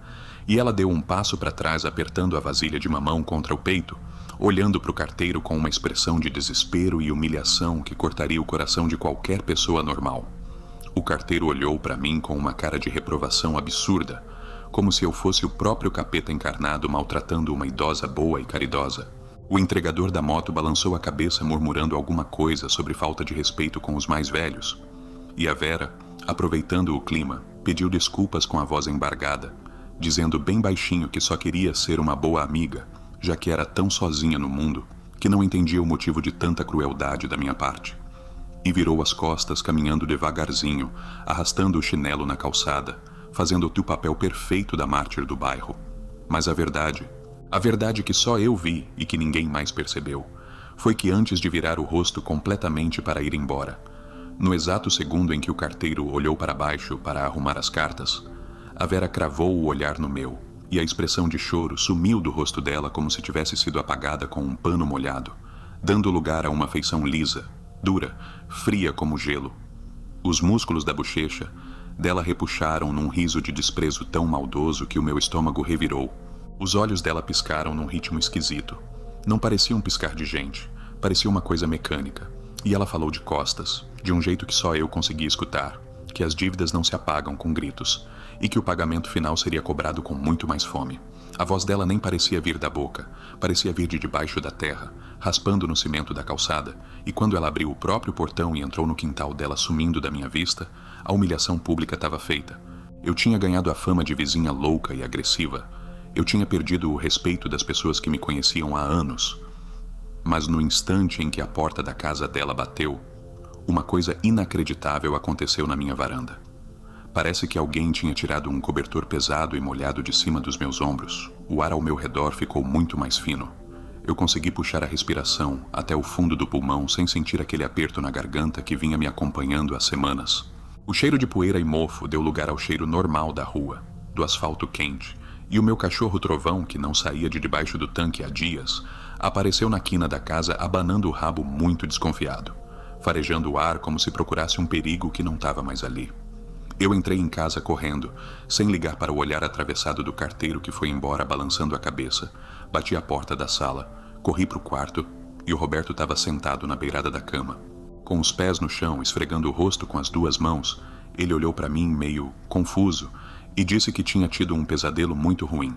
Speaker 1: e ela deu um passo para trás apertando a vasilha de mamão contra o peito, olhando para o carteiro com uma expressão de desespero e humilhação que cortaria o coração de qualquer pessoa normal. O carteiro olhou para mim com uma cara de reprovação absurda, como se eu fosse o próprio capeta encarnado maltratando uma idosa boa e caridosa. O entregador da moto balançou a cabeça murmurando alguma coisa sobre falta de respeito com os mais velhos. E a Vera, aproveitando o clima, pediu desculpas com a voz embargada, dizendo bem baixinho que só queria ser uma boa amiga, já que era tão sozinha no mundo, que não entendia o motivo de tanta crueldade da minha parte. E virou as costas caminhando devagarzinho, arrastando o chinelo na calçada, fazendo o papel perfeito da mártir do bairro. Mas a verdade que só eu vi e que ninguém mais percebeu, foi que antes de virar o rosto completamente para ir embora, no exato segundo em que o carteiro olhou para baixo para arrumar as cartas, a Vera cravou o olhar no meu, e a expressão de choro sumiu do rosto dela como se tivesse sido apagada com um pano molhado, dando lugar a uma feição lisa, dura, fria como gelo. Os músculos da bochecha dela repuxaram num riso de desprezo tão maldoso que o meu estômago revirou. Os olhos dela piscaram num ritmo esquisito. Não parecia um piscar de gente, parecia uma coisa mecânica. E ela falou de costas, de um jeito que só eu conseguia escutar, que as dívidas não se apagam com gritos, e que o pagamento final seria cobrado com muito mais fome. A voz dela nem parecia vir da boca, parecia vir de debaixo da terra, raspando no cimento da calçada, e quando ela abriu o próprio portão e entrou no quintal dela sumindo da minha vista, a humilhação pública estava feita. Eu tinha ganhado a fama de vizinha louca e agressiva. Eu tinha perdido o respeito das pessoas que me conheciam há anos. Mas no instante em que a porta da casa dela bateu, uma coisa inacreditável aconteceu na minha varanda. Parece que alguém tinha tirado um cobertor pesado e molhado de cima dos meus ombros. O ar ao meu redor ficou muito mais fino. Eu consegui puxar a respiração até o fundo do pulmão sem sentir aquele aperto na garganta que vinha me acompanhando há semanas. O cheiro de poeira e mofo deu lugar ao cheiro normal da rua, do asfalto quente, e o meu cachorro Trovão, que não saía de debaixo do tanque há dias, apareceu na quina da casa abanando o rabo muito desconfiado, farejando o ar como se procurasse um perigo que não estava mais ali. Eu entrei em casa correndo, sem ligar para o olhar atravessado do carteiro que foi embora balançando a cabeça. Bati a porta da sala, corri para o quarto e o Roberto estava sentado na beirada da cama. Com os pés no chão, esfregando o rosto com as duas mãos, ele olhou para mim meio confuso e disse que tinha tido um pesadelo muito ruim,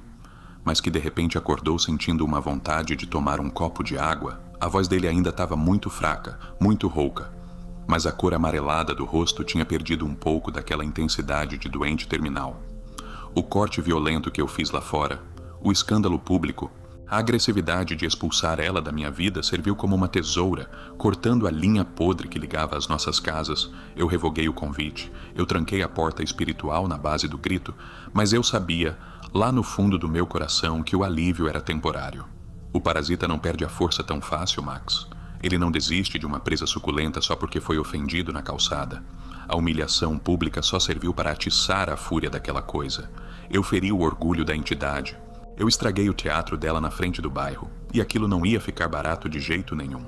Speaker 1: mas que de repente acordou sentindo uma vontade de tomar um copo de água. A voz dele ainda estava muito fraca, muito rouca, mas a cor amarelada do rosto tinha perdido um pouco daquela intensidade de doente terminal. O corte violento que eu fiz lá fora, o escândalo público, a agressividade de expulsar ela da minha vida serviu como uma tesoura, cortando a linha podre que ligava as nossas casas. Eu revoguei o convite, eu tranquei a porta espiritual na base do grito, mas eu sabia, lá no fundo do meu coração, que o alívio era temporário. O parasita não perde a força tão fácil, Max. Ele não desiste de uma presa suculenta só porque foi ofendido na calçada. A humilhação pública só serviu para atiçar a fúria daquela coisa. Eu feri o orgulho da entidade. Eu estraguei o teatro dela na frente do bairro, e aquilo não ia ficar barato de jeito nenhum.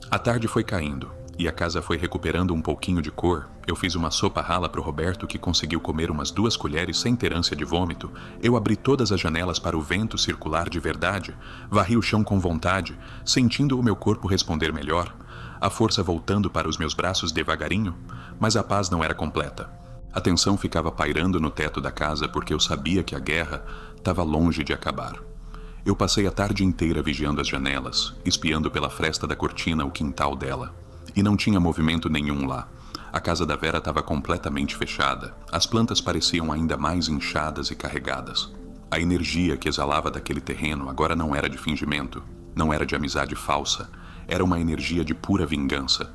Speaker 1: A tarde foi caindo, e a casa foi recuperando um pouquinho de cor. Eu fiz uma sopa rala pro Roberto, que conseguiu comer umas 2 colheres sem ter ânsia de vômito. Eu abri todas as janelas para o vento circular de verdade, varri o chão com vontade, sentindo o meu corpo responder melhor, a força voltando para os meus braços devagarinho, mas a paz não era completa. A tensão ficava pairando no teto da casa porque eu sabia que a guerra estava longe de acabar. Eu passei a tarde inteira vigiando as janelas, espiando pela fresta da cortina o quintal dela. E não tinha movimento nenhum lá. A casa da Vera estava completamente fechada. As plantas pareciam ainda mais inchadas e carregadas. A energia que exalava daquele terreno agora não era de fingimento, não era de amizade falsa, era uma energia de pura vingança.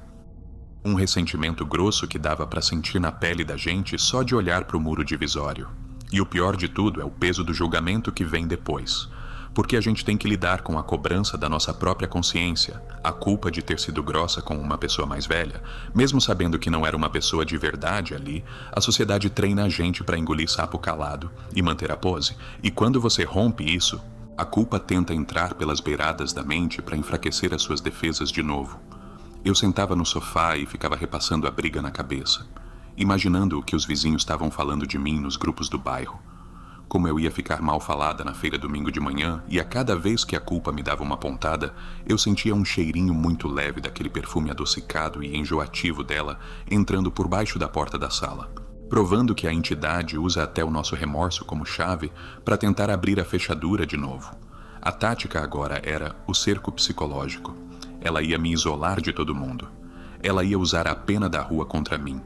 Speaker 1: Um ressentimento grosso que dava para sentir na pele da gente só de olhar para o muro divisório. E o pior de tudo é o peso do julgamento que vem depois. Porque a gente tem que lidar com a cobrança da nossa própria consciência, a culpa de ter sido grossa com uma pessoa mais velha. Mesmo sabendo que não era uma pessoa de verdade ali, a sociedade treina a gente para engolir sapo calado e manter a pose. E quando você rompe isso, a culpa tenta entrar pelas beiradas da mente para enfraquecer as suas defesas de novo. Eu sentava no sofá e ficava repassando a briga na cabeça, imaginando o que os vizinhos estavam falando de mim nos grupos do bairro. Como eu ia ficar mal falada na feira domingo de manhã, e a cada vez que a culpa me dava uma pontada, eu sentia um cheirinho muito leve daquele perfume adocicado e enjoativo dela entrando por baixo da porta da sala, provando que a entidade usa até o nosso remorso como chave para tentar abrir a fechadura de novo. A tática agora era o cerco psicológico. Ela ia me isolar de todo mundo. Ela ia usar a pena da rua contra mim,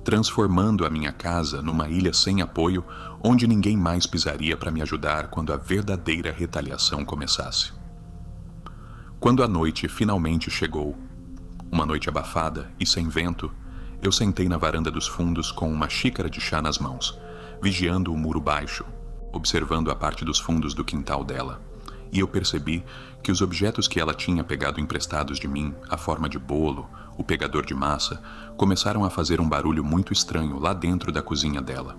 Speaker 1: transformando a minha casa numa ilha sem apoio, onde ninguém mais pisaria para me ajudar quando a verdadeira retaliação começasse. Quando a noite finalmente chegou, uma noite abafada e sem vento, eu sentei na varanda dos fundos com uma xícara de chá nas mãos, vigiando o muro baixo, observando a parte dos fundos do quintal dela, e eu percebi que os objetos que ela tinha pegado emprestados de mim, a forma de bolo, o pegador de massa, começaram a fazer um barulho muito estranho lá dentro da cozinha dela.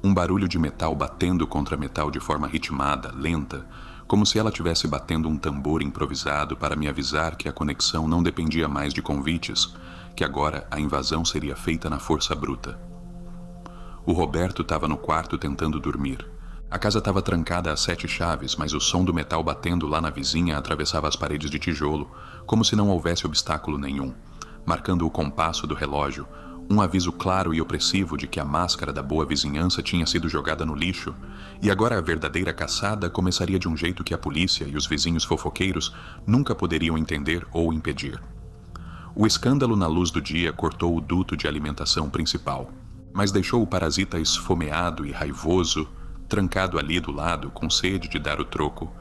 Speaker 1: Um barulho de metal batendo contra metal de forma ritmada, lenta, como se ela estivesse batendo um tambor improvisado para me avisar que a conexão não dependia mais de convites, que agora a invasão seria feita na força bruta. O Roberto estava no quarto tentando dormir. A casa estava trancada a 7 chaves, mas o som do metal batendo lá na vizinha atravessava as paredes de tijolo, como se não houvesse obstáculo nenhum, marcando o compasso do relógio, um aviso claro e opressivo de que a máscara da boa vizinhança tinha sido jogada no lixo, e agora a verdadeira caçada começaria de um jeito que a polícia e os vizinhos fofoqueiros nunca poderiam entender ou impedir. O escândalo na luz do dia cortou o duto de alimentação principal, mas deixou o parasita esfomeado e raivoso, trancado ali do lado, com sede de dar o troco,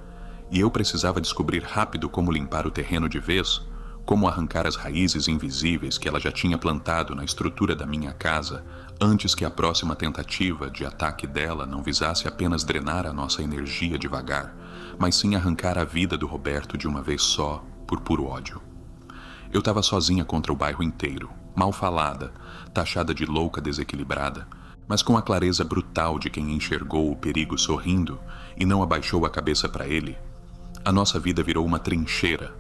Speaker 1: e eu precisava descobrir rápido como limpar o terreno de vez, como arrancar as raízes invisíveis que ela já tinha plantado na estrutura da minha casa, antes que a próxima tentativa de ataque dela não visasse apenas drenar a nossa energia devagar, mas sim arrancar a vida do Roberto de uma vez só, por puro ódio. Eu estava sozinha contra o bairro inteiro, mal falada, taxada de louca desequilibrada, mas com a clareza brutal de quem enxergou o perigo sorrindo e não abaixou a cabeça para ele. A nossa vida virou uma trincheira,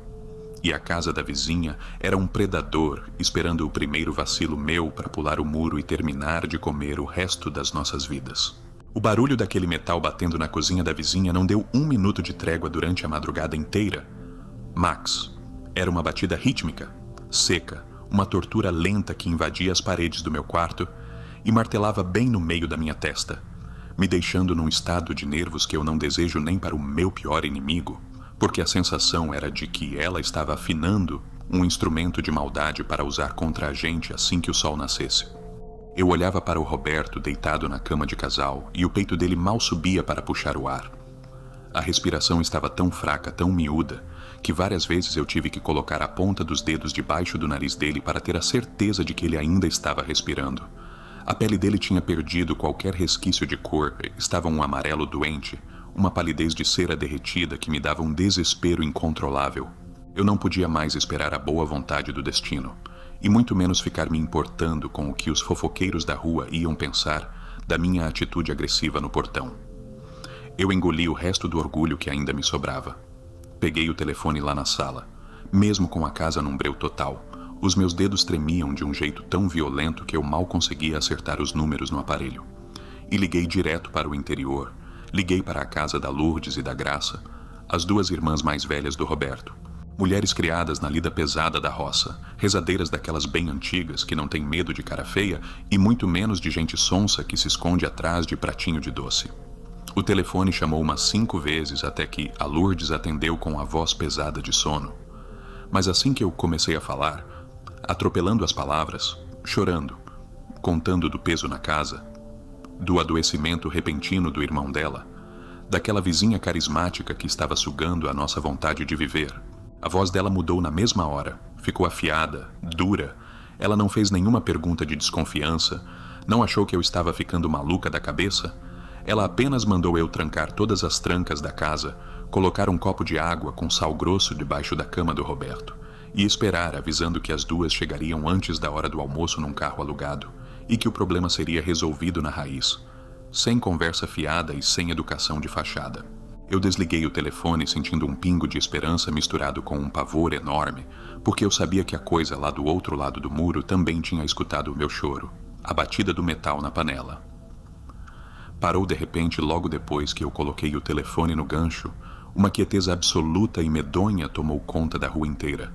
Speaker 1: e a casa da vizinha era um predador esperando o primeiro vacilo meu para pular o muro e terminar de comer o resto das nossas vidas. O barulho daquele metal batendo na cozinha da vizinha não deu 1 minuto de trégua durante a madrugada inteira. Max, era uma batida rítmica, seca, uma tortura lenta que invadia as paredes do meu quarto e martelava bem no meio da minha testa, me deixando num estado de nervos que eu não desejo nem para o meu pior inimigo, porque a sensação era de que ela estava afinando um instrumento de maldade para usar contra a gente assim que o sol nascesse. Eu olhava para o Roberto deitado na cama de casal e o peito dele mal subia para puxar o ar. A respiração estava tão fraca, tão miúda, que várias vezes eu tive que colocar a ponta dos dedos debaixo do nariz dele para ter a certeza de que ele ainda estava respirando. A pele dele tinha perdido qualquer resquício de cor, estava um amarelo doente, uma palidez de cera derretida que me dava um desespero incontrolável. Eu não podia mais esperar a boa vontade do destino, e muito menos ficar me importando com o que os fofoqueiros da rua iam pensar da minha atitude agressiva no portão. Eu engoli o resto do orgulho que ainda me sobrava. Peguei o telefone lá na sala, mesmo com a casa num breu total. Os meus dedos tremiam de um jeito tão violento que eu mal conseguia acertar os números no aparelho. E liguei direto para o interior. Liguei para a casa da Lourdes e da Graça, as 2 irmãs mais velhas do Roberto. Mulheres criadas na lida pesada da roça, rezadeiras daquelas bem antigas que não têm medo de cara feia e muito menos de gente sonsa que se esconde atrás de pratinho de doce. O telefone chamou umas 5 vezes até que a Lourdes atendeu com a voz pesada de sono. Mas assim que eu comecei a falar, atropelando as palavras, chorando, contando do peso na casa, do adoecimento repentino do irmão dela, daquela vizinha carismática que estava sugando a nossa vontade de viver. A voz dela mudou na mesma hora, ficou afiada, dura. Ela não fez nenhuma pergunta de desconfiança, não achou que eu estava ficando maluca da cabeça. Ela apenas mandou eu trancar todas as trancas da casa, colocar um copo de água com sal grosso debaixo da cama do Roberto e esperar, avisando que as duas chegariam antes da hora do almoço num carro alugado e que o problema seria resolvido na raiz, sem conversa fiada e sem educação de fachada. Eu desliguei o telefone sentindo um pingo de esperança misturado com um pavor enorme, porque eu sabia que a coisa lá do outro lado do muro também tinha escutado o meu choro, a batida do metal na panela. Parou de repente logo depois que eu coloquei o telefone no gancho. Uma quieteza absoluta e medonha tomou conta da rua inteira.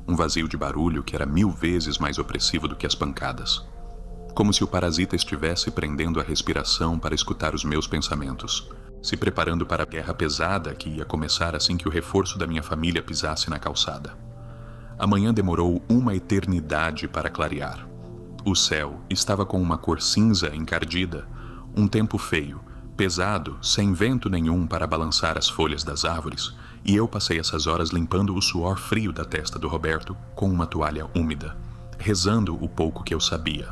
Speaker 1: Um vazio de barulho que era 1000 vezes mais opressivo do que as pancadas. Como se o parasita estivesse prendendo a respiração para escutar os meus pensamentos, se preparando para a guerra pesada que ia começar assim que o reforço da minha família pisasse na calçada. A manhã demorou uma eternidade para clarear. O céu estava com uma cor cinza encardida, um tempo feio, pesado, sem vento nenhum para balançar as folhas das árvores, e eu passei essas horas limpando o suor frio da testa do Roberto com uma toalha úmida, rezando o pouco que eu sabia.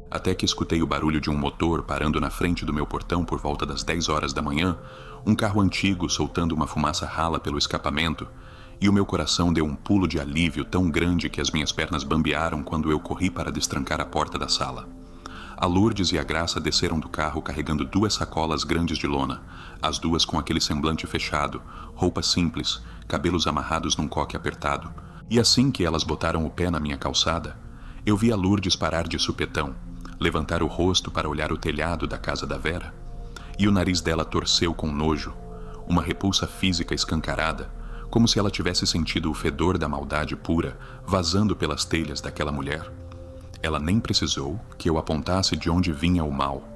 Speaker 1: Até que escutei o barulho de um motor parando na frente do meu portão por volta das 10 horas da manhã, um carro antigo soltando uma fumaça rala pelo escapamento, e o meu coração deu um pulo de alívio tão grande que as minhas pernas bambearam quando eu corri para destrancar a porta da sala. A Lourdes e a Graça desceram do carro carregando 2 sacolas grandes de lona, as duas com aquele semblante fechado, roupa simples, cabelos amarrados num coque apertado. E assim que elas botaram o pé na minha calçada, eu vi a Lourdes parar de supetão, levantar o rosto para olhar o telhado da casa da Vera, e o nariz dela torceu com nojo, uma repulsa física escancarada, como se ela tivesse sentido o fedor da maldade pura vazando pelas telhas daquela mulher. Ela nem precisou que eu apontasse de onde vinha o mal.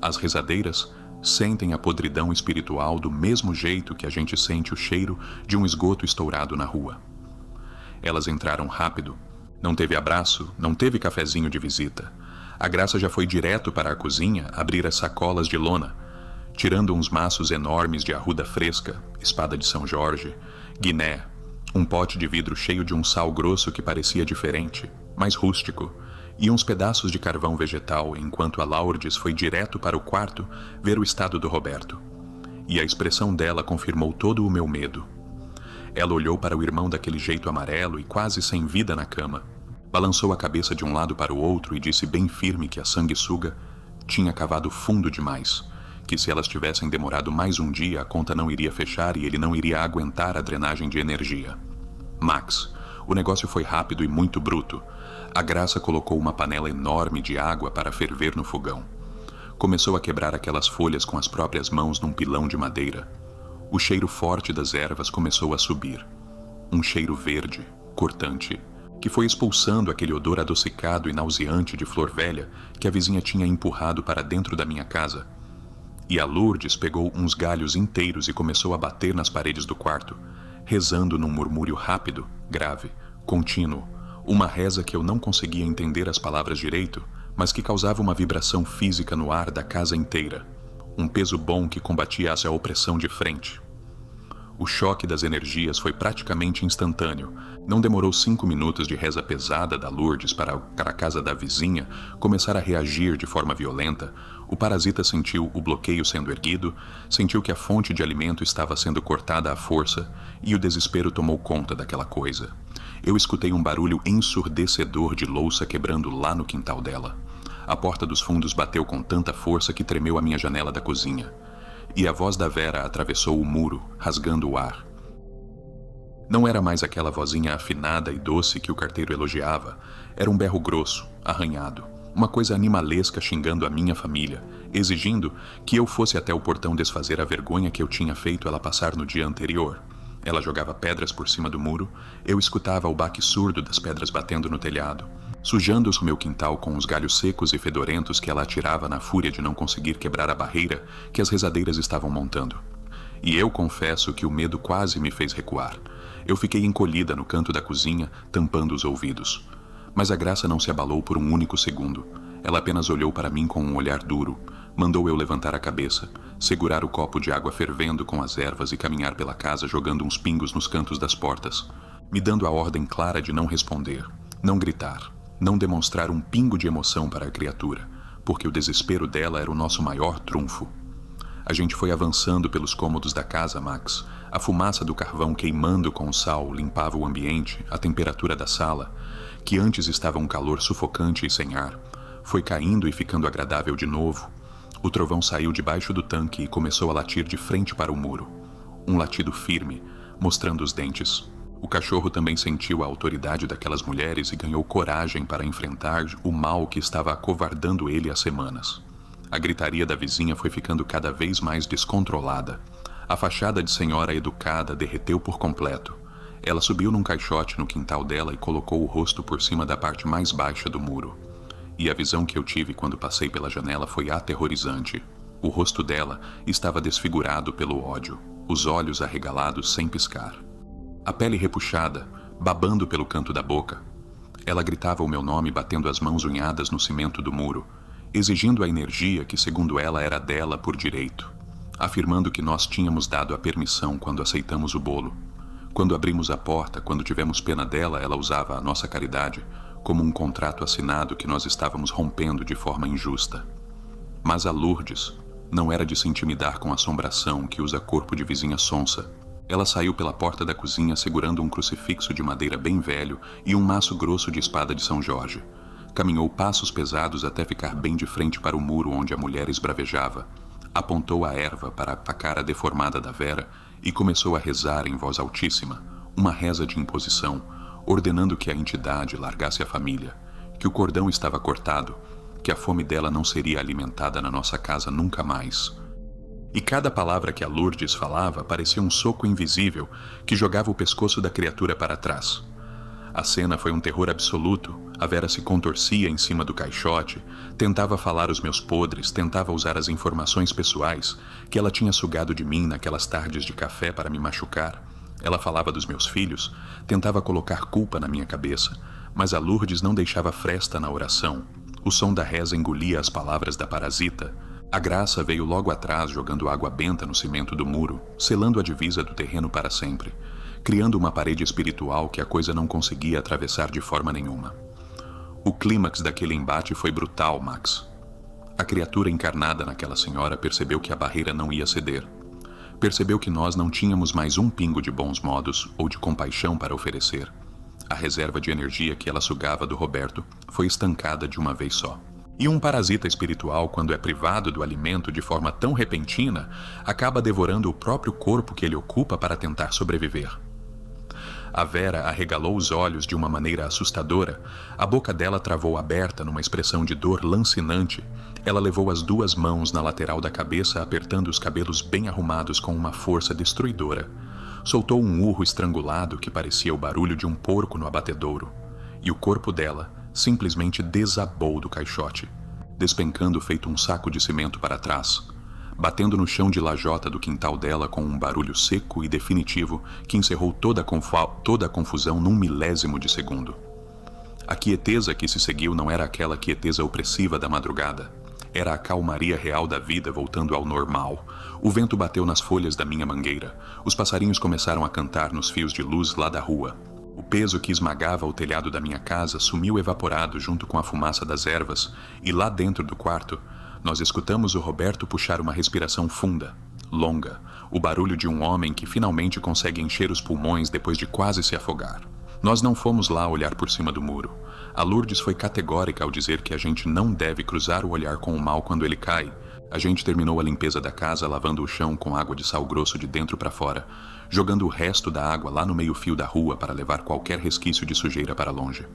Speaker 1: As rezadeiras sentem a podridão espiritual do mesmo jeito que a gente sente o cheiro de um esgoto estourado na rua. Elas entraram rápido. Não teve abraço, não teve cafezinho de visita. A Graça já foi direto para a cozinha abrir as sacolas de lona, tirando uns maços enormes de arruda fresca, espada de São Jorge, guiné, um pote de vidro cheio de um sal grosso que parecia diferente, mais rústico, e uns pedaços de carvão vegetal, enquanto a Lourdes foi direto para o quarto ver o estado do Roberto. E a expressão dela confirmou todo o meu medo. Ela olhou para o irmão daquele jeito amarelo e quase sem vida na cama, balançou a cabeça de um lado para o outro e disse bem firme que a sanguessuga tinha cavado fundo demais, que se elas tivessem demorado mais um dia a conta não iria fechar e ele não iria aguentar a drenagem de energia. Max, o negócio foi rápido e muito bruto. A Graça colocou uma panela enorme de água para ferver no fogão. Começou a quebrar aquelas folhas com as próprias mãos num pilão de madeira. O cheiro forte das ervas começou a subir. Um cheiro verde, cortante, que foi expulsando aquele odor adocicado e nauseante de flor velha que a vizinha tinha empurrado para dentro da minha casa. E a Lourdes pegou uns galhos inteiros e começou a bater nas paredes do quarto, rezando num murmúrio rápido, grave, contínuo, uma reza que eu não conseguia entender as palavras direito, mas que causava uma vibração física no ar da casa inteira, um peso bom que combatia essa opressão de frente. O choque das energias foi praticamente instantâneo. Não demorou 5 minutos de reza pesada da Lourdes para a casa da vizinha começar a reagir de forma violenta. O parasita sentiu o bloqueio sendo erguido, sentiu que a fonte de alimento estava sendo cortada à força e o desespero tomou conta daquela coisa. Eu escutei um barulho ensurdecedor de louça quebrando lá no quintal dela. A porta dos fundos bateu com tanta força que tremeu a minha janela da cozinha. E a voz da Vera atravessou o muro, rasgando o ar. Não era mais aquela vozinha afinada e doce que o carteiro elogiava. Era um berro grosso, arranhado, uma coisa animalesca xingando a minha família, exigindo que eu fosse até o portão desfazer a vergonha que eu tinha feito ela passar no dia anterior. Ela jogava pedras por cima do muro, eu escutava o baque surdo das pedras batendo no telhado, sujando o meu quintal com os galhos secos e fedorentos que ela atirava na fúria de não conseguir quebrar a barreira que as rezadeiras estavam montando. E eu confesso que o medo quase me fez recuar. Eu fiquei encolhida no canto da cozinha, tampando os ouvidos. Mas a Graça não se abalou por um único segundo. Ela apenas olhou para mim com um olhar duro, mandou eu levantar a cabeça, segurar o copo de água fervendo com as ervas e caminhar pela casa jogando uns pingos nos cantos das portas, me dando a ordem clara de não responder, não gritar, não demonstrar um pingo de emoção para a criatura, porque o desespero dela era o nosso maior trunfo. A gente foi avançando pelos cômodos da casa, Max. A fumaça do carvão queimando com o sal limpava o ambiente, a temperatura da sala, que antes estava um calor sufocante e sem ar, foi caindo e ficando agradável de novo. O trovão saiu debaixo do tanque e começou a latir de frente para o muro. Um latido firme, mostrando os dentes. O cachorro também sentiu a autoridade daquelas mulheres e ganhou coragem para enfrentar o mal que estava acovardando ele há semanas. A gritaria da vizinha foi ficando cada vez mais descontrolada. A fachada de senhora educada derreteu por completo. Ela subiu num caixote no quintal dela e colocou o rosto por cima da parte mais baixa do muro. E a visão que eu tive quando passei pela janela foi aterrorizante. O rosto dela estava desfigurado pelo ódio, os olhos arregalados sem piscar. A pele repuxada, babando pelo canto da boca. Ela gritava o meu nome batendo as mãos unhadas no cimento do muro, exigindo a energia que, segundo ela, era dela por direito, afirmando que nós tínhamos dado a permissão quando aceitamos o bolo. Quando abrimos a porta, quando tivemos pena dela, ela usava a nossa caridade como um contrato assinado que nós estávamos rompendo de forma injusta. Mas a Lourdes não era de se intimidar com a assombração que usa corpo de vizinha sonsa. Ela saiu pela porta da cozinha segurando um crucifixo de madeira bem velho e um maço grosso de espada de São Jorge. Caminhou passos pesados até ficar bem de frente para o muro onde a mulher esbravejava. Apontou a erva para a cara deformada da Vera e começou a rezar em voz altíssima, uma reza de imposição, ordenando que a entidade largasse a família, que o cordão estava cortado, que a fome dela não seria alimentada na nossa casa nunca mais. E cada palavra que a Lourdes falava parecia um soco invisível que jogava o pescoço da criatura para trás. A cena foi um terror absoluto. A Vera se contorcia em cima do caixote, tentava falar os meus podres, tentava usar as informações pessoais que ela tinha sugado de mim naquelas tardes de café para me machucar. Ela falava dos meus filhos, tentava colocar culpa na minha cabeça, mas a Lourdes não deixava fresta na oração. O som da reza engolia as palavras da parasita. A Graça veio logo atrás jogando água benta no cimento do muro, selando a divisa do terreno para sempre, criando uma parede espiritual que a coisa não conseguia atravessar de forma nenhuma. O clímax daquele embate foi brutal, Max. A criatura encarnada naquela senhora percebeu que a barreira não ia ceder. Percebeu que nós não tínhamos mais um pingo de bons modos ou de compaixão para oferecer. A reserva de energia que ela sugava do Roberto foi estancada de uma vez só. E um parasita espiritual, quando é privado do alimento de forma tão repentina, acaba devorando o próprio corpo que ele ocupa para tentar sobreviver. A Vera arregalou os olhos de uma maneira assustadora. A boca dela travou aberta numa expressão de dor lancinante. Ela levou as duas mãos na lateral da cabeça, apertando os cabelos bem arrumados com uma força destruidora. Soltou um urro estrangulado que parecia o barulho de um porco no abatedouro. E o corpo dela simplesmente desabou do caixote, despencando feito um saco de cimento para trás, batendo no chão de lajota do quintal dela com um barulho seco e definitivo que encerrou toda a confusão num milésimo de segundo. A quieteza que se seguiu não era aquela quieteza opressiva da madrugada. Era a calmaria real da vida voltando ao normal. O vento bateu nas folhas da minha mangueira. Os passarinhos começaram a cantar nos fios de luz lá da rua. O peso que esmagava o telhado da minha casa sumiu evaporado junto com a fumaça das ervas, e lá dentro do quarto, nós escutamos o Roberto puxar uma respiração funda, longa, o barulho de um homem que finalmente consegue encher os pulmões depois de quase se afogar. Nós não fomos lá olhar por cima do muro. A Lourdes foi categórica ao dizer que a gente não deve cruzar o olhar com o mal quando ele cai. A gente terminou a limpeza da casa lavando o chão com água de sal grosso de dentro para fora, jogando o resto da água lá no meio-fio da rua para levar qualquer resquício de sujeira para longe.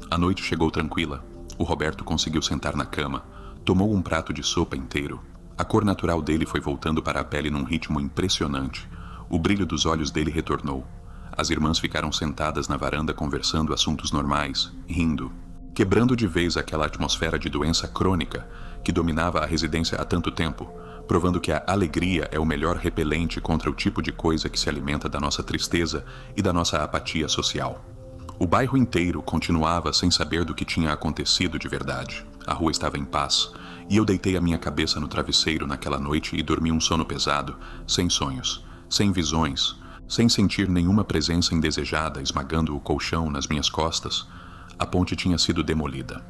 Speaker 1: A noite chegou tranquila. O Roberto conseguiu sentar na cama. Tomou um prato de sopa inteiro. A cor natural dele foi voltando para a pele num ritmo impressionante. O brilho dos olhos dele retornou. As irmãs ficaram sentadas na varanda conversando assuntos normais, rindo, quebrando de vez aquela atmosfera de doença crônica que dominava a residência há tanto tempo, provando que a alegria é o melhor repelente contra o tipo de coisa que se alimenta da nossa tristeza e da nossa apatia social. O bairro inteiro continuava sem saber do que tinha acontecido de verdade. A rua estava em paz, e eu deitei a minha cabeça no travesseiro naquela noite e dormi um sono pesado, sem sonhos, sem visões, sem sentir nenhuma presença indesejada esmagando o colchão nas minhas costas. A ponte tinha sido demolida.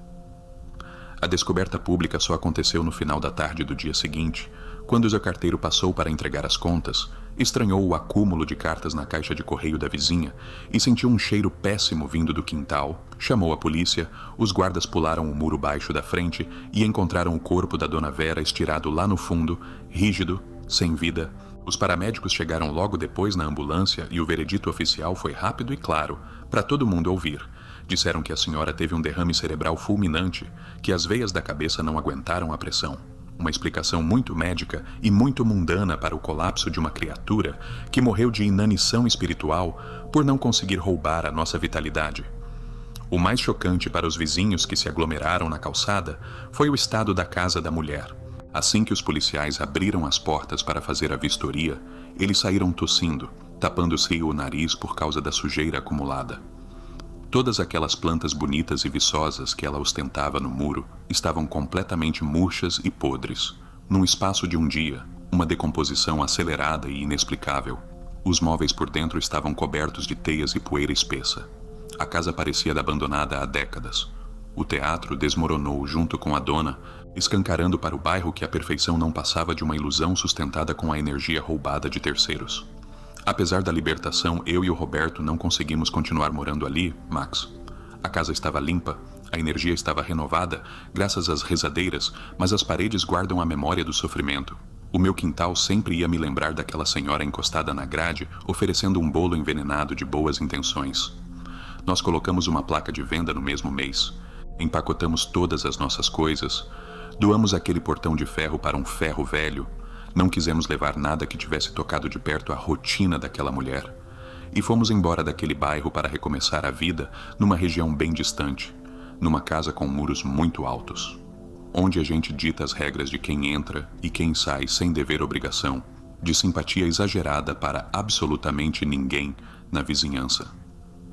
Speaker 1: A descoberta pública só aconteceu no final da tarde do dia seguinte, quando o seu carteiro passou para entregar as contas, estranhou o acúmulo de cartas na caixa de correio da vizinha e sentiu um cheiro péssimo vindo do quintal. Chamou a polícia, os guardas pularam o muro baixo da frente e encontraram o corpo da dona Vera estirado lá no fundo, rígido, sem vida. Os paramédicos chegaram logo depois na ambulância e o veredito oficial foi rápido e claro, para todo mundo ouvir. Disseram que a senhora teve um derrame cerebral fulminante, que as veias da cabeça não aguentaram a pressão. Uma explicação muito médica e muito mundana para o colapso de uma criatura que morreu de inanição espiritual por não conseguir roubar a nossa vitalidade. O mais chocante para os vizinhos que se aglomeraram na calçada foi o estado da casa da mulher. Assim que os policiais abriram as portas para fazer a vistoria, eles saíram tossindo, tapando-se o nariz por causa da sujeira acumulada. Todas aquelas plantas bonitas e viçosas que ela ostentava no muro estavam completamente murchas e podres. Num espaço de um dia, uma decomposição acelerada e inexplicável. Os móveis por dentro estavam cobertos de teias e poeira espessa. A casa parecia abandonada há décadas. O teatro desmoronou junto com a dona, escancarando para o bairro que a perfeição não passava de uma ilusão sustentada com a energia roubada de terceiros. Apesar da libertação, eu e o Roberto não conseguimos continuar morando ali, Max. A casa estava limpa, a energia estava renovada, graças às rezadeiras, mas as paredes guardam a memória do sofrimento. O meu quintal sempre ia me lembrar daquela senhora encostada na grade, oferecendo um bolo envenenado de boas intenções. Nós colocamos uma placa de venda no mesmo mês, empacotamos todas as nossas coisas, doamos aquele portão de ferro para um ferro velho. Não quisemos levar nada que tivesse tocado de perto a rotina daquela mulher. E fomos embora daquele bairro para recomeçar a vida numa região bem distante, numa casa com muros muito altos, onde a gente dita as regras de quem entra e quem sai sem dever obrigação, de simpatia exagerada para absolutamente ninguém na vizinhança.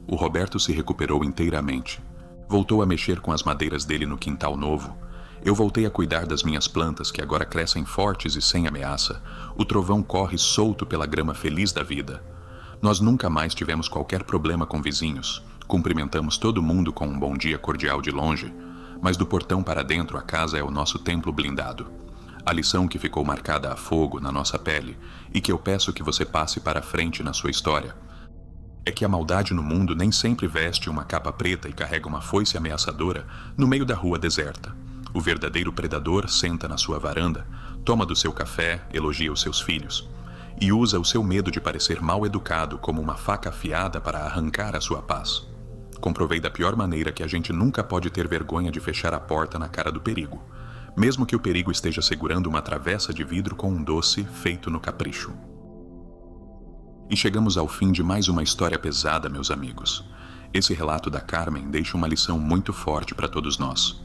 Speaker 1: O Roberto se recuperou inteiramente. Voltou a mexer com as madeiras dele no quintal novo. Eu voltei a cuidar das minhas plantas, que agora crescem fortes e sem ameaça. O trovão corre solto pela grama feliz da vida. Nós nunca mais tivemos qualquer problema com vizinhos. Cumprimentamos todo mundo com um bom dia cordial de longe. Mas do portão para dentro, a casa é o nosso templo blindado. A lição que ficou marcada a fogo na nossa pele e que eu peço que você passe para frente na sua história é que a maldade no mundo nem sempre veste uma capa preta e carrega uma foice ameaçadora no meio da rua deserta. O verdadeiro predador senta na sua varanda, toma do seu café, elogia os seus filhos e usa o seu medo de parecer mal educado como uma faca afiada para arrancar a sua paz. Comprovei da pior maneira que a gente nunca pode ter vergonha de fechar a porta na cara do perigo, mesmo que o perigo esteja segurando uma travessa de vidro com um doce feito no capricho. E chegamos ao fim de mais uma história pesada, meus amigos. Esse relato da Carmen deixa uma lição muito forte para todos nós,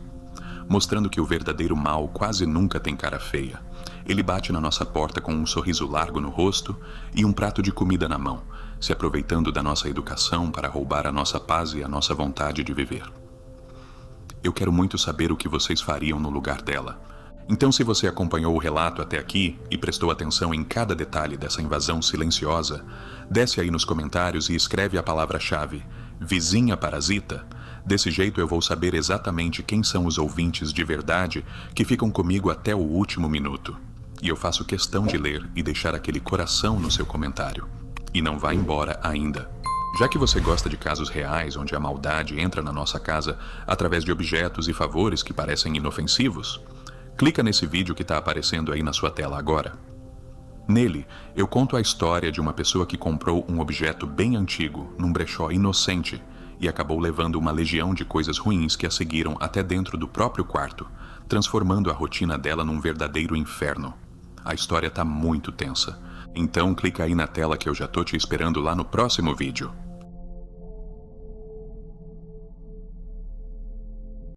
Speaker 1: mostrando que o verdadeiro mal quase nunca tem cara feia. Ele bate na nossa porta com um sorriso largo no rosto e um prato de comida na mão, se aproveitando da nossa educação para roubar a nossa paz e a nossa vontade de viver. Eu quero muito saber o que vocês fariam no lugar dela. Então, se você acompanhou o relato até aqui e prestou atenção em cada detalhe dessa invasão silenciosa, desce aí nos comentários e escreve a palavra-chave vizinha parasita. Desse jeito eu vou saber exatamente quem são os ouvintes de verdade que ficam comigo até o último minuto. E eu faço questão de ler e deixar aquele coração no seu comentário. E não vá embora ainda. Já que você gosta de casos reais onde a maldade entra na nossa casa através de objetos e favores que parecem inofensivos, clica nesse vídeo que está aparecendo aí na sua tela agora. Nele, eu conto a história de uma pessoa que comprou um objeto bem antigo num brechó inocente e acabou levando uma legião de coisas ruins que a seguiram até dentro do próprio quarto, transformando a rotina dela num verdadeiro inferno. A história tá muito tensa. Então clica aí na tela que eu já tô te esperando lá no próximo vídeo.